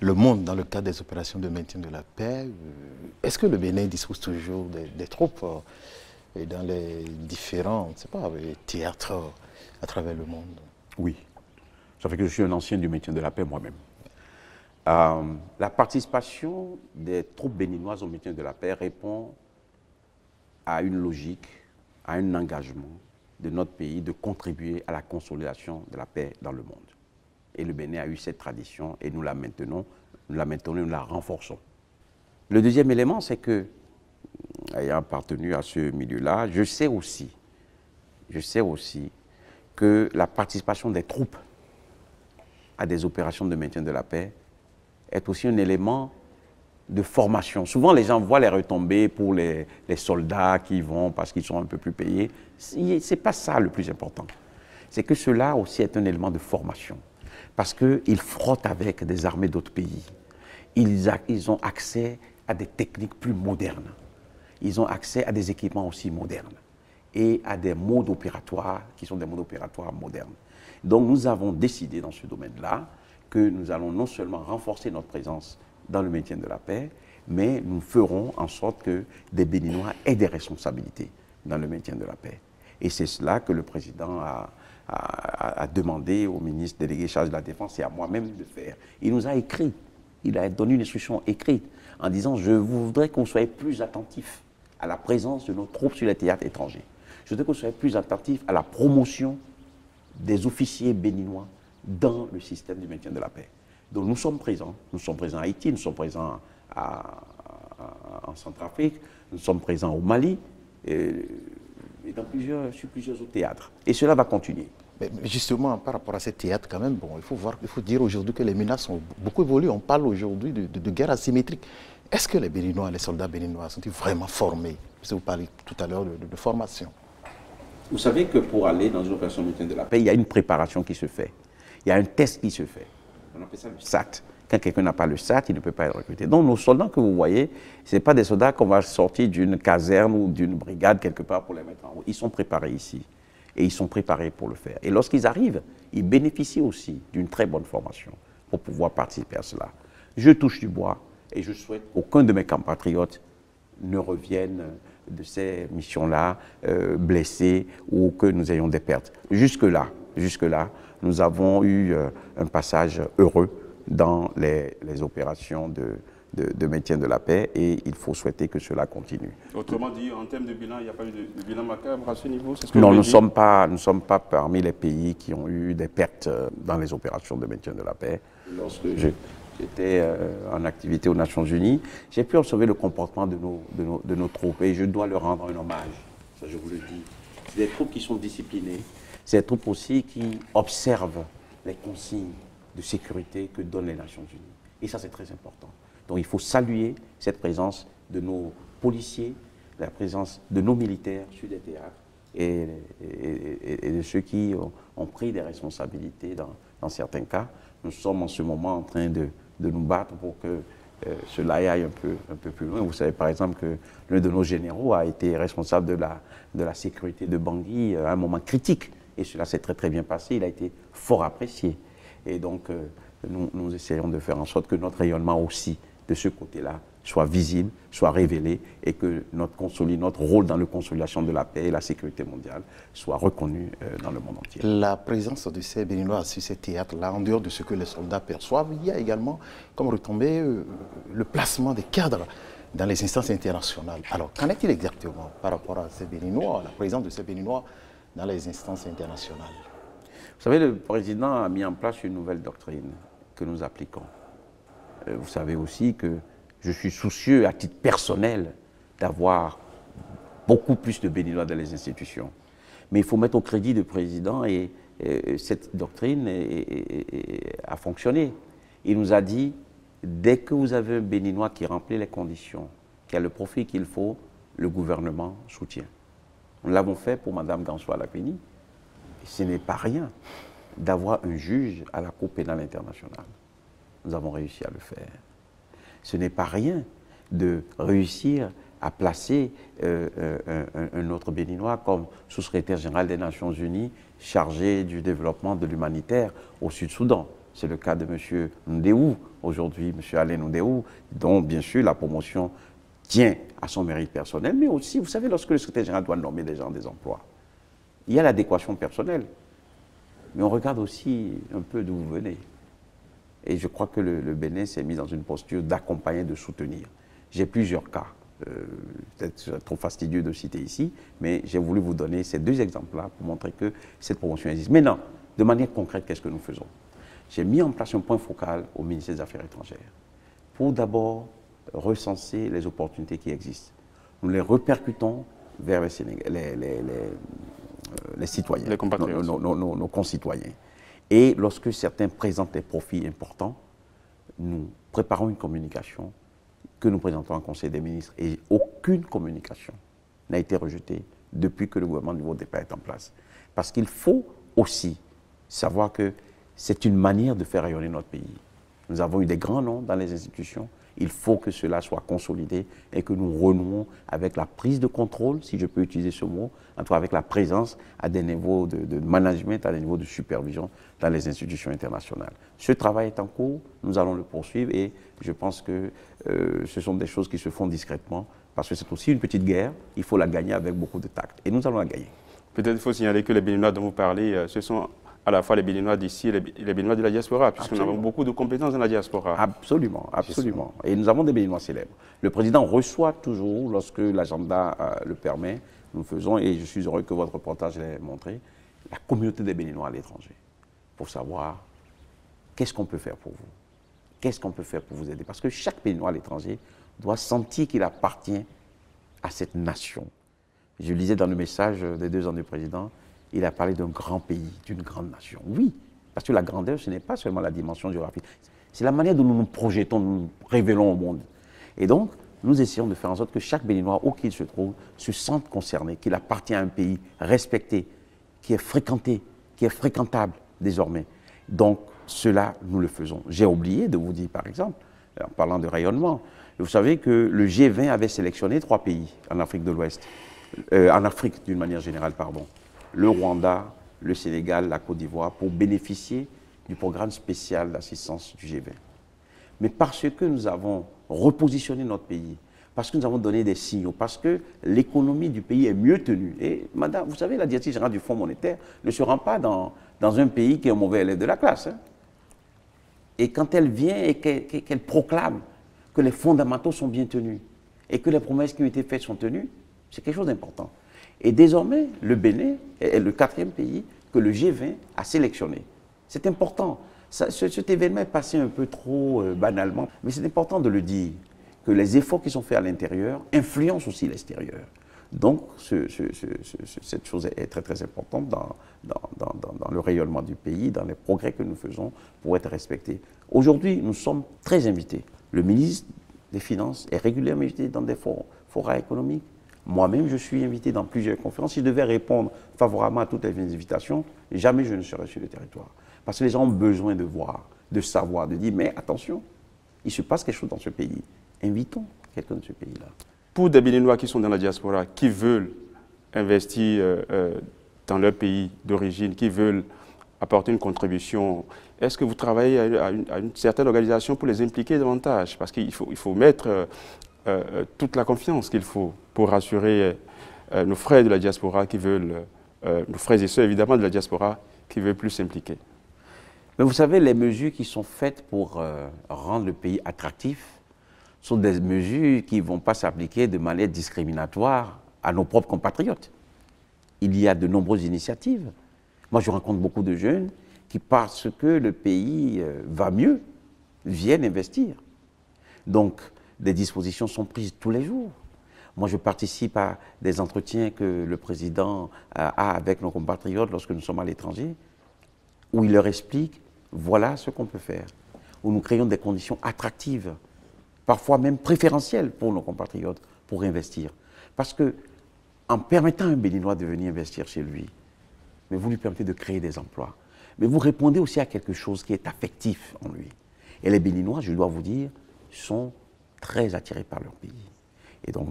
le monde dans le cadre des opérations de maintien de la paix, est-ce que le Bénin dispose toujours des troupes et dans les différents théâtres à travers le monde? Oui. Ça fait que je suis un ancien du maintien de la paix moi-même. La participation des troupes béninoises au maintien de la paix répond à une logique, à un engagement de notre pays de contribuer à la consolidation de la paix dans le monde. Et le Bénin a eu cette tradition et nous la maintenons, nous la renforçons. Le deuxième élément, c'est que, ayant appartenu à ce milieu-là, je sais aussi que la participation des troupes à des opérations de maintien de la paix est aussi un élément de formation. Souvent, les gens voient les retombées pour les soldats qui vont parce qu'ils sont un peu plus payés. Ce n'est pas ça le plus important. C'est que cela aussi est un élément de formation. Parce qu'ils frottent avec des armées d'autres pays. Ils ont accès à des techniques plus modernes. Ils ont accès à des équipements aussi modernes. Et à des modes opératoires qui sont des modes opératoires modernes. Donc nous avons décidé dans ce domaine-là que nous allons non seulement renforcer notre présence dans le maintien de la paix, mais nous ferons en sorte que des Béninois aient des responsabilités dans le maintien de la paix. Et c'est cela que le président a demandé au ministre délégué chargé de la Défense et à moi-même de faire. Il nous a écrit, il a donné une instruction écrite en disant « Je voudrais qu'on soit plus attentif à la présence de nos troupes sur les théâtres étrangers. Je voudrais qu'on soit plus attentif à la promotion des officiers béninois dans le système du maintien de la paix. » Donc nous sommes présents à Haïti, nous sommes présents en Centrafrique, nous sommes présents au Mali. Et et sur plusieurs autres théâtres. Et cela va continuer. Mais justement, par rapport à ces théâtres, quand même, bon, il faut dire aujourd'hui que les menaces ont beaucoup évolué. On parle aujourd'hui de guerre asymétrique. Est-ce que les Béninois, les soldats béninois, sont-ils vraiment formés? Parce que vous parlez tout à l'heure de formation. Vous savez que pour aller dans une opération de maintien de la paix, il y a une préparation qui se fait. Il y a un test qui se fait. On appelle ça le SAT. Quand quelqu'un n'a pas le SAT, il ne peut pas être recruté. Donc nos soldats que vous voyez, ce n'est pas des soldats qu'on va sortir d'une caserne ou d'une brigade quelque part pour les mettre en route. Ils sont préparés ici. Et ils sont préparés pour le faire. Et lorsqu'ils arrivent, ils bénéficient aussi d'une très bonne formation pour pouvoir participer à cela. Je touche du bois et je souhaite qu'aucun de mes compatriotes ne revienne de ces missions-là blessés ou que nous ayons des pertes. Jusque-là, nous avons eu un passage heureux dans les opérations de maintien de la paix et il faut souhaiter que cela continue. Autrement dit, en termes de bilan, il n'y a pas eu de bilan macabre à ce niveau? Non, nous ne sommes pas parmi les pays qui ont eu des pertes dans les opérations de maintien de la paix. Lorsque j'étais en activité aux Nations Unies, j'ai pu observer le comportement de nos troupes et je dois leur rendre un hommage, ça je vous le dis. C'est des troupes qui sont disciplinées, c'est des troupes aussi qui observent les consignes de sécurité que donnent les Nations Unies. Et ça, c'est très important. Donc il faut saluer cette présence de nos policiers, la présence de nos militaires sur des théâtres et de ceux qui ont pris des responsabilités dans certains cas. Nous sommes en ce moment en train de nous battre pour que cela aille un peu plus loin. Vous savez par exemple que l'un de nos généraux a été responsable de la sécurité de Bangui à un moment critique. Et cela s'est très très bien passé, il a été fort apprécié. Et donc nous essayons de faire en sorte que notre rayonnement aussi de ce côté-là soit visible, soit révélé et que notre rôle dans la consolidation de la paix et la sécurité mondiale soit reconnu dans le monde entier. La présence de ces Béninois sur ces théâtres-là, en dehors de ce que les soldats perçoivent, il y a également comme retombée le placement des cadres dans les instances internationales. Alors, qu'en est-il exactement par rapport à ces Béninois, la présence de ces Béninois dans les instances internationales? Vous savez, le président a mis en place une nouvelle doctrine que nous appliquons. Vous savez aussi que je suis soucieux, à titre personnel, d'avoir beaucoup plus de Béninois dans les institutions. Mais il faut mettre au crédit du président et cette doctrine a fonctionné. Il nous a dit, dès que vous avez un Béninois qui remplit les conditions, qui a le profil qu'il faut, le gouvernement soutient. Nous l'avons fait pour Mme Gansoua-Lapini. Ce n'est pas rien d'avoir un juge à la Cour pénale internationale. Nous avons réussi à le faire. Ce n'est pas rien de réussir à placer un autre Béninois comme sous-secrétaire général des Nations Unies chargé du développement de l'humanitaire au Sud-Soudan. C'est le cas de M. Ndéou, aujourd'hui, M. Alain Ndéou, dont bien sûr la promotion tient à son mérite personnel, mais aussi, vous savez, lorsque le secrétaire général doit nommer des gens des emplois, il y a l'adéquation personnelle, mais on regarde aussi un peu d'où vous venez. Et je crois que le Bénin s'est mis dans une posture d'accompagner, de soutenir. J'ai plusieurs cas, peut-être trop fastidieux de citer ici, mais j'ai voulu vous donner ces deux exemples-là pour montrer que cette promotion existe. Maintenant, de manière concrète, qu'est-ce que nous faisons? J'ai mis en place un point focal au ministère des Affaires étrangères pour d'abord recenser les opportunités qui existent. Nous les répercutons vers les citoyens, les compatriotes. Nos concitoyens. Et lorsque certains présentent des profits importants, nous préparons une communication que nous présentons au Conseil des ministres. Et aucune communication n'a été rejetée depuis que le gouvernement de niveau départ est en place. Parce qu'il faut aussi savoir que c'est une manière de faire rayonner notre pays. Nous avons eu des grands noms dans les institutions. Il faut que cela soit consolidé et que nous renouons avec la prise de contrôle, si je peux utiliser ce mot, en tout cas avec la présence à des niveaux de management, à des niveaux de supervision dans les institutions internationales. Ce travail est en cours, nous allons le poursuivre et je pense que ce sont des choses qui se font discrètement parce que c'est aussi une petite guerre, il faut la gagner avec beaucoup de tact et nous allons la gagner. Peut-être il faut signaler que les Béninois dont vous parlez, ce sont à la fois les Béninois d'ici et les Béninois de la diaspora, puisque nous avons beaucoup de compétences dans la diaspora. Absolument, absolument. Et nous avons des Béninois célèbres. Le président reçoit toujours, lorsque l'agenda le permet, nous faisons, et je suis heureux que votre reportage l'ait montré, la communauté des Béninois à l'étranger, pour savoir qu'est-ce qu'on peut faire pour vous, qu'est-ce qu'on peut faire pour vous aider. Parce que chaque Béninois à l'étranger doit sentir qu'il appartient à cette nation. Je lisais dans le message des 2 ans du président, il a parlé d'un grand pays, d'une grande nation. Oui, parce que la grandeur, ce n'est pas seulement la dimension géographique, c'est la manière dont nous nous projetons, nous nous révélons au monde. Et donc, nous essayons de faire en sorte que chaque Béninois, où qu'il se trouve, se sente concerné, qu'il appartient à un pays respecté, qui est fréquenté, qui est fréquentable désormais. Donc, cela, nous le faisons. J'ai oublié de vous dire, par exemple, en parlant de rayonnement, vous savez que le G20 avait sélectionné 3 pays en Afrique de l'Ouest, en Afrique d'une manière générale, pardon. Le Rwanda, le Sénégal, la Côte d'Ivoire, pour bénéficier du programme spécial d'assistance du G20. Mais parce que nous avons repositionné notre pays, parce que nous avons donné des signaux, parce que l'économie du pays est mieux tenue. Et madame, vous savez, la directrice générale du Fonds monétaire ne se rend pas dans un pays qui est un mauvais élève de la classe. Hein. Et quand elle vient et qu'elle proclame que les fondamentaux sont bien tenus et que les promesses qui ont été faites sont tenues, c'est quelque chose d'important. Et désormais, le Bénin est le 4e pays que le G20 a sélectionné. C'est important. Cet événement est passé un peu trop banalement, mais c'est important de le dire, que les efforts qui sont faits à l'intérieur influencent aussi l'extérieur. Donc, cette chose est très très importante dans le rayonnement du pays, dans les progrès que nous faisons pour être respectés. Aujourd'hui, nous sommes très invités. Le ministre des Finances est régulièrement invité dans des forats économiques. Moi-même, je suis invité dans plusieurs conférences. Si je devais répondre favorablement à toutes les invitations, jamais je ne serais sur le territoire. Parce que les gens ont besoin de voir, de savoir, de dire, mais attention, il se passe quelque chose dans ce pays. Invitons quelqu'un de ce pays-là. Pour des Béninois qui sont dans la diaspora, qui veulent investir dans leur pays d'origine, qui veulent apporter une contribution, est-ce que vous travaillez à une certaine organisation pour les impliquer davantage? Parce qu'il faut mettre toute la confiance qu'il faut pour rassurer nos frères de la diaspora qui veulent, nos frères et sœurs évidemment de la diaspora qui veulent plus s'impliquer. Mais vous savez, les mesures qui sont faites pour rendre le pays attractif sont des mesures qui ne vont pas s'appliquer de manière discriminatoire à nos propres compatriotes. Il y a de nombreuses initiatives. Moi, je rencontre beaucoup de jeunes qui, parce que le pays va mieux, viennent investir. Donc, des dispositions sont prises tous les jours. Moi, je participe à des entretiens que le président a avec nos compatriotes lorsque nous sommes à l'étranger, où il leur explique, voilà ce qu'on peut faire, où nous créons des conditions attractives, parfois même préférentielles pour nos compatriotes, pour investir. Parce que, en permettant à un Béninois de venir investir chez lui, mais vous lui permettez de créer des emplois, mais vous répondez aussi à quelque chose qui est affectif en lui. Et les Béninois, je dois vous dire, sont très attirés par leur pays. Et donc,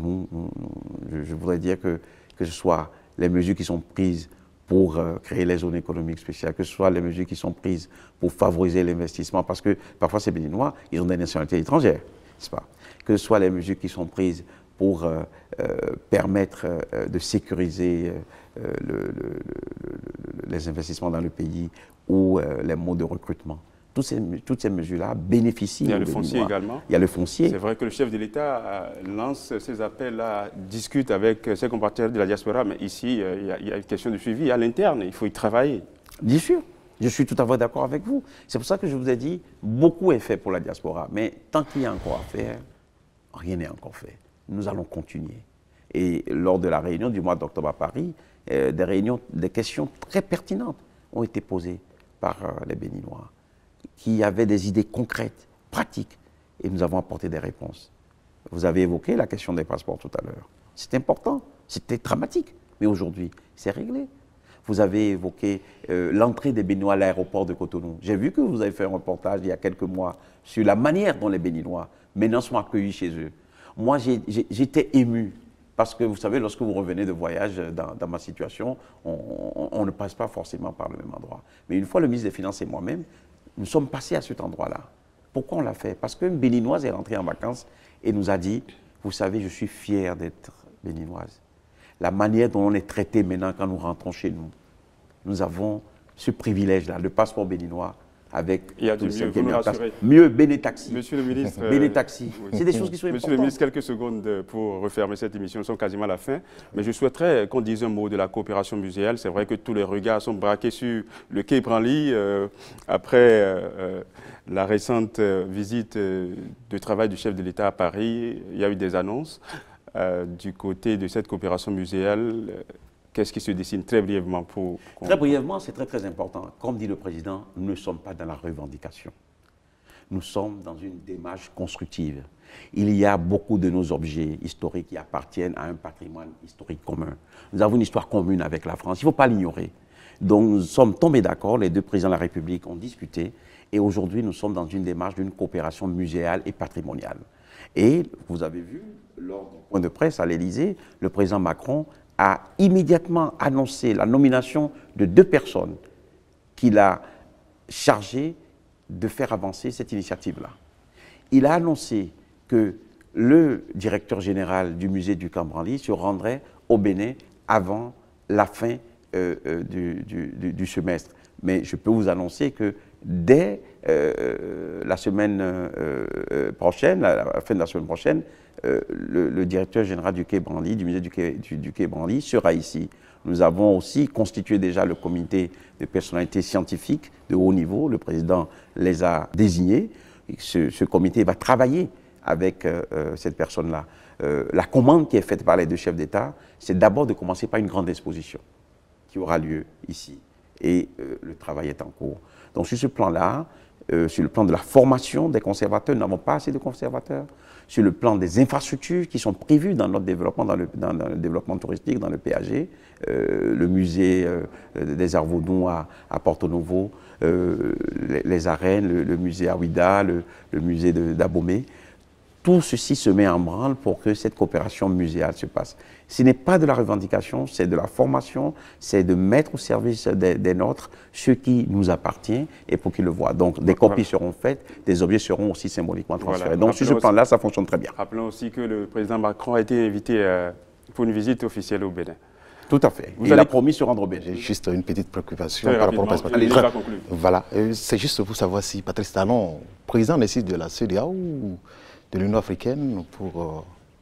je voudrais dire que ce soit les mesures qui sont prises pour créer les zones économiques spéciales, que ce soit les mesures qui sont prises pour favoriser l'investissement, parce que parfois ces Béninois, ils ont des nationalités étrangères, n'est-ce pas? Que ce soit les mesures qui sont prises pour permettre de sécuriser les investissements dans le pays ou les modes de recrutement. Toutes ces mesures-là bénéficient. Il y a le foncier également. Il y a le foncier. C'est vrai que le chef de l'État lance ces appels-là, discute avec ses compatriotes de la diaspora, mais ici, il y a une question de suivi à l'interne, il faut y travailler. Bien sûr, je suis tout à fait d'accord avec vous. C'est pour ça que je vous ai dit, beaucoup est fait pour la diaspora, mais tant qu'il y a encore à faire, rien n'est encore fait. Nous allons continuer. Et lors de la réunion du mois d'octobre à Paris, des questions très pertinentes ont été posées par les Béninois, qui avaient des idées concrètes, pratiques, et nous avons apporté des réponses. Vous avez évoqué la question des passeports tout à l'heure. C'est important, c'était dramatique, mais aujourd'hui, c'est réglé. Vous avez évoqué l'entrée des Béninois à l'aéroport de Cotonou. J'ai vu que vous avez fait un reportage il y a quelques mois sur la manière dont les Béninois maintenant sont accueillis chez eux. Moi, j'étais ému. Parce que vous savez, lorsque vous revenez de voyage, dans ma situation, on ne passe pas forcément par le même endroit. Mais une fois le ministre des Finances et moi-même, nous sommes passés à cet endroit-là. Pourquoi on l'a fait? Parce qu'une Béninoise est rentrée en vacances et nous a dit, vous savez, je suis fier d'être Béninoise. La manière dont on est traité maintenant quand nous rentrons chez nous, nous avons ce privilège-là, le passeport béninois, avec il y a du mieux, Bénétaxi. Monsieur le ministre, Bénétaxi. C'est des choses qui sont importantes. Monsieur le ministre, quelques secondes pour refermer cette émission. Nous sommes quasiment à la fin. Mais je souhaiterais qu'on dise un mot de la coopération muséale. C'est vrai que tous les regards sont braqués sur le quai Branly après la récente visite de travail du chef de l'État à Paris. Il y a eu des annonces. du côté de cette coopération muséale, qu'est-ce qui se dessine très brièvement pour... Très brièvement, c'est très très important. Comme dit le président, nous ne sommes pas dans la revendication. Nous sommes dans une démarche constructive. Il y a beaucoup de nos objets historiques qui appartiennent à un patrimoine historique commun. Nous avons une histoire commune avec la France, il ne faut pas l'ignorer. Donc nous sommes tombés d'accord, les deux présidents de la République ont discuté, et aujourd'hui nous sommes dans une démarche d'une coopération muséale et patrimoniale. Et vous avez vu, lors du point de presse à l'Élysée, le président Macron a immédiatement annoncé la nomination de 2 personnes qu'il a chargées de faire avancer cette initiative-là. Il a annoncé que le directeur général du musée du Camp-Branly se rendrait au Bénin avant la fin du semestre. Mais je peux vous annoncer que dès la semaine prochaine, à la fin de la semaine prochaine, le directeur général du Quai Branly, du musée du Quai Branly, sera ici. Nous avons aussi constitué déjà le comité de personnalités scientifiques de haut niveau. Le président les a désignés. Ce comité va travailler avec cette personne-là. La commande qui est faite par les 2 chefs d'État, c'est d'abord de commencer par une grande exposition qui aura lieu ici. Et le travail est en cours. Donc sur ce plan-là, sur le plan de la formation des conservateurs, nous n'avons pas assez de conservateurs. Sur le plan des infrastructures qui sont prévues dans notre développement, dans le développement touristique, dans le PAG, le musée des Arts Vaudou à Porto Novo, les arènes, le musée à Ouida, le musée d'Abomey. Tout ceci se met en branle pour que cette coopération muséale se passe. Ce n'est pas de la revendication, c'est de la formation, c'est de mettre au service des nôtres ce qui nous appartient et pour qu'ils le voient. Donc des copies seront faites, des objets seront aussi symboliquement transférés. Donc sur ce plan-là, ça fonctionne très bien. Rappelons aussi que le président Macron a été invité pour une visite officielle au Bénin. Tout à fait. Il a promis se rendre au Bénin. Juste une petite préoccupation par rapport au Allez, Voilà. C'est juste pour savoir si Patrice Talon, président de la CEDEAO ou de l'Union africaine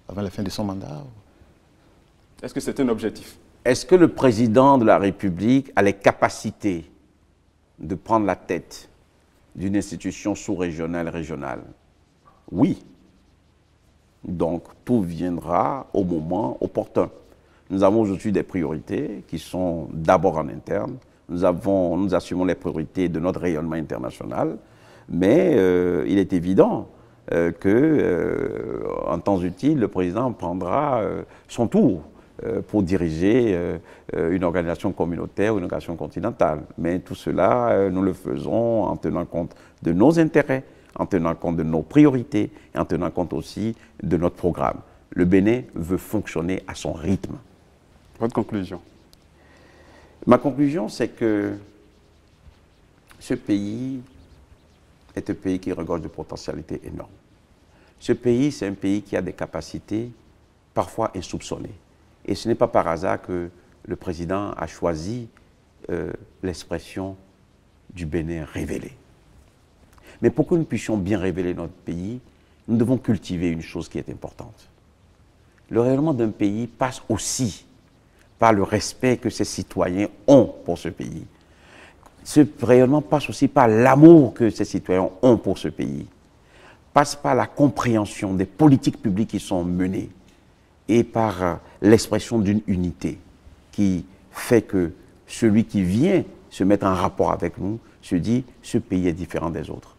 avant la fin de son mandat. Est-ce que c'est un objectif? Est-ce que le président de la République a les capacités de prendre la tête d'une institution sous-régionale, régionale? Oui. Donc, tout viendra au moment opportun. Nous avons aujourd'hui des priorités qui sont d'abord en interne. Nous assumons les priorités de notre rayonnement international, mais il est évident qu'en temps utile, le président prendra son tour pour diriger une organisation communautaire ou une organisation continentale. Mais tout cela, nous le faisons en tenant compte de nos intérêts, en tenant compte de nos priorités et en tenant compte aussi de notre programme. Le Bénin veut fonctionner à son rythme. Votre conclusion? Ma conclusion, c'est que ce pays est un pays qui regorge de potentialités énormes. Ce pays, c'est un pays qui a des capacités parfois insoupçonnées. Et ce n'est pas par hasard que le président a choisi l'expression du Bénin révélé. Mais pour que nous puissions bien révéler notre pays, nous devons cultiver une chose qui est importante. Le rayonnement d'un pays passe aussi par le respect que ses citoyens ont pour ce pays. Ce rayonnement passe aussi par l'amour que ces citoyens ont pour ce pays, passe par la compréhension des politiques publiques qui sont menées et par l'expression d'une unité qui fait que celui qui vient se mettre en rapport avec nous se dit « ce pays est différent des autres ».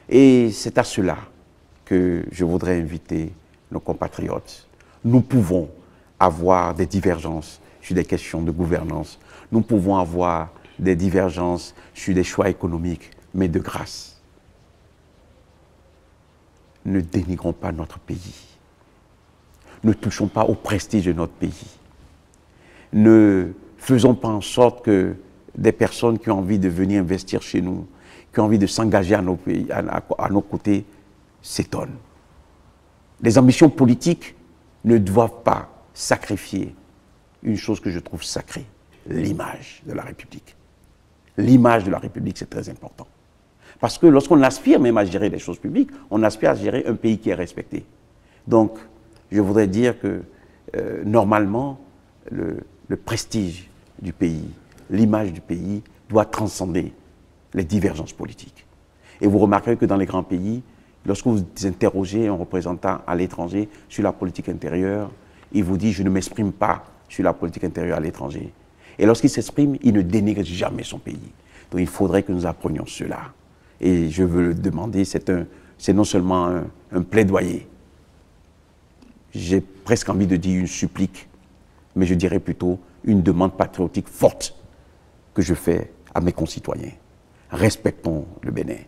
Et c'est à cela que je voudrais inviter nos compatriotes. Nous pouvons avoir des divergences sur des questions de gouvernance, nous pouvons avoir des divergences sur des choix économiques, mais de grâce, ne dénigrons pas notre pays. Ne touchons pas au prestige de notre pays. Ne faisons pas en sorte que des personnes qui ont envie de venir investir chez nous, qui ont envie de s'engager à nos côtés, s'étonnent. Les ambitions politiques ne doivent pas sacrifier une chose que je trouve sacrée, l'image de la République. L'image de la République, c'est très important. Parce que lorsqu'on aspire même à gérer les choses publiques, on aspire à gérer un pays qui est respecté. Donc, je voudrais dire que, normalement, le prestige du pays, l'image du pays doit transcender les divergences politiques. Et vous remarquerez que dans les grands pays, Lorsque vous interrogez un représentant à l'étranger sur la politique intérieure, il vous dit « je ne m'exprime pas sur la politique intérieure à l'étranger ». Et lorsqu'il s'exprime, il ne dénigre jamais son pays. Donc il faudrait que nous apprenions cela. Et je veux le demander, c'est non seulement un plaidoyer, j'ai presque envie de dire une supplique, mais je dirais plutôt une demande patriotique forte que je fais à mes concitoyens. Respectons le Bénin.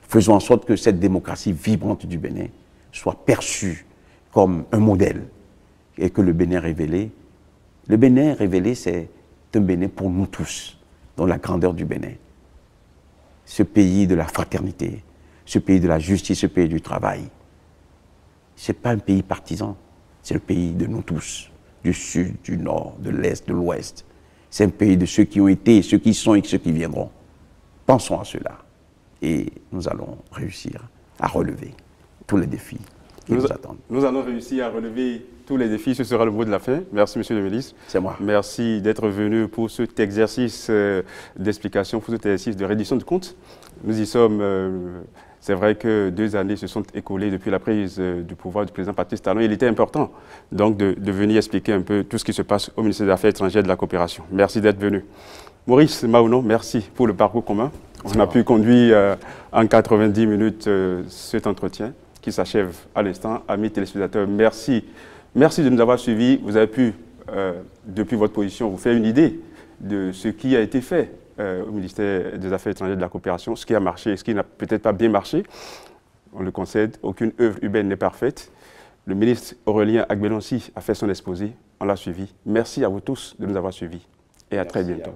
Faisons en sorte que cette démocratie vibrante du Bénin soit perçue comme un modèle et que le Bénin révélé, c'est un Bénin pour nous tous, dans la grandeur du Bénin. Ce pays de la fraternité, ce pays de la justice, ce pays du travail. Ce n'est pas un pays partisan, c'est le pays de nous tous, du sud, du nord, de l'est, de l'ouest. C'est un pays de ceux qui ont été, ceux qui sont et ceux qui viendront. Pensons à cela et nous allons réussir à relever tous les défis qui nous attendent. Nous allons réussir à relever tous les défis, ce sera le mot de la fin. Merci, monsieur le ministre. C'est moi. Merci d'être venu pour cet exercice d'explication, pour cet exercice de reddition de comptes. Nous y sommes. C'est vrai que 2 années se sont écoulées depuis la prise du pouvoir du président Patrice Talon. Il était important donc de venir expliquer un peu tout ce qui se passe au ministère des Affaires étrangères et de la coopération. Merci d'être venu. Maurice Maounon, merci pour le parcours commun. On a pu conduire en 90 minutes cet entretien qui s'achève à l'instant. Amis téléspectateurs, merci. Merci de nous avoir suivis. Vous avez pu, depuis votre position, vous faire une idée de ce qui a été fait au ministère des Affaires étrangères et de la coopération, ce qui a marché, ce qui n'a peut-être pas bien marché. On le concède, aucune œuvre urbaine n'est parfaite. Le ministre Aurélien Agbelonsi a fait son exposé, on l'a suivi. Merci à vous tous de nous avoir suivis et à très bientôt.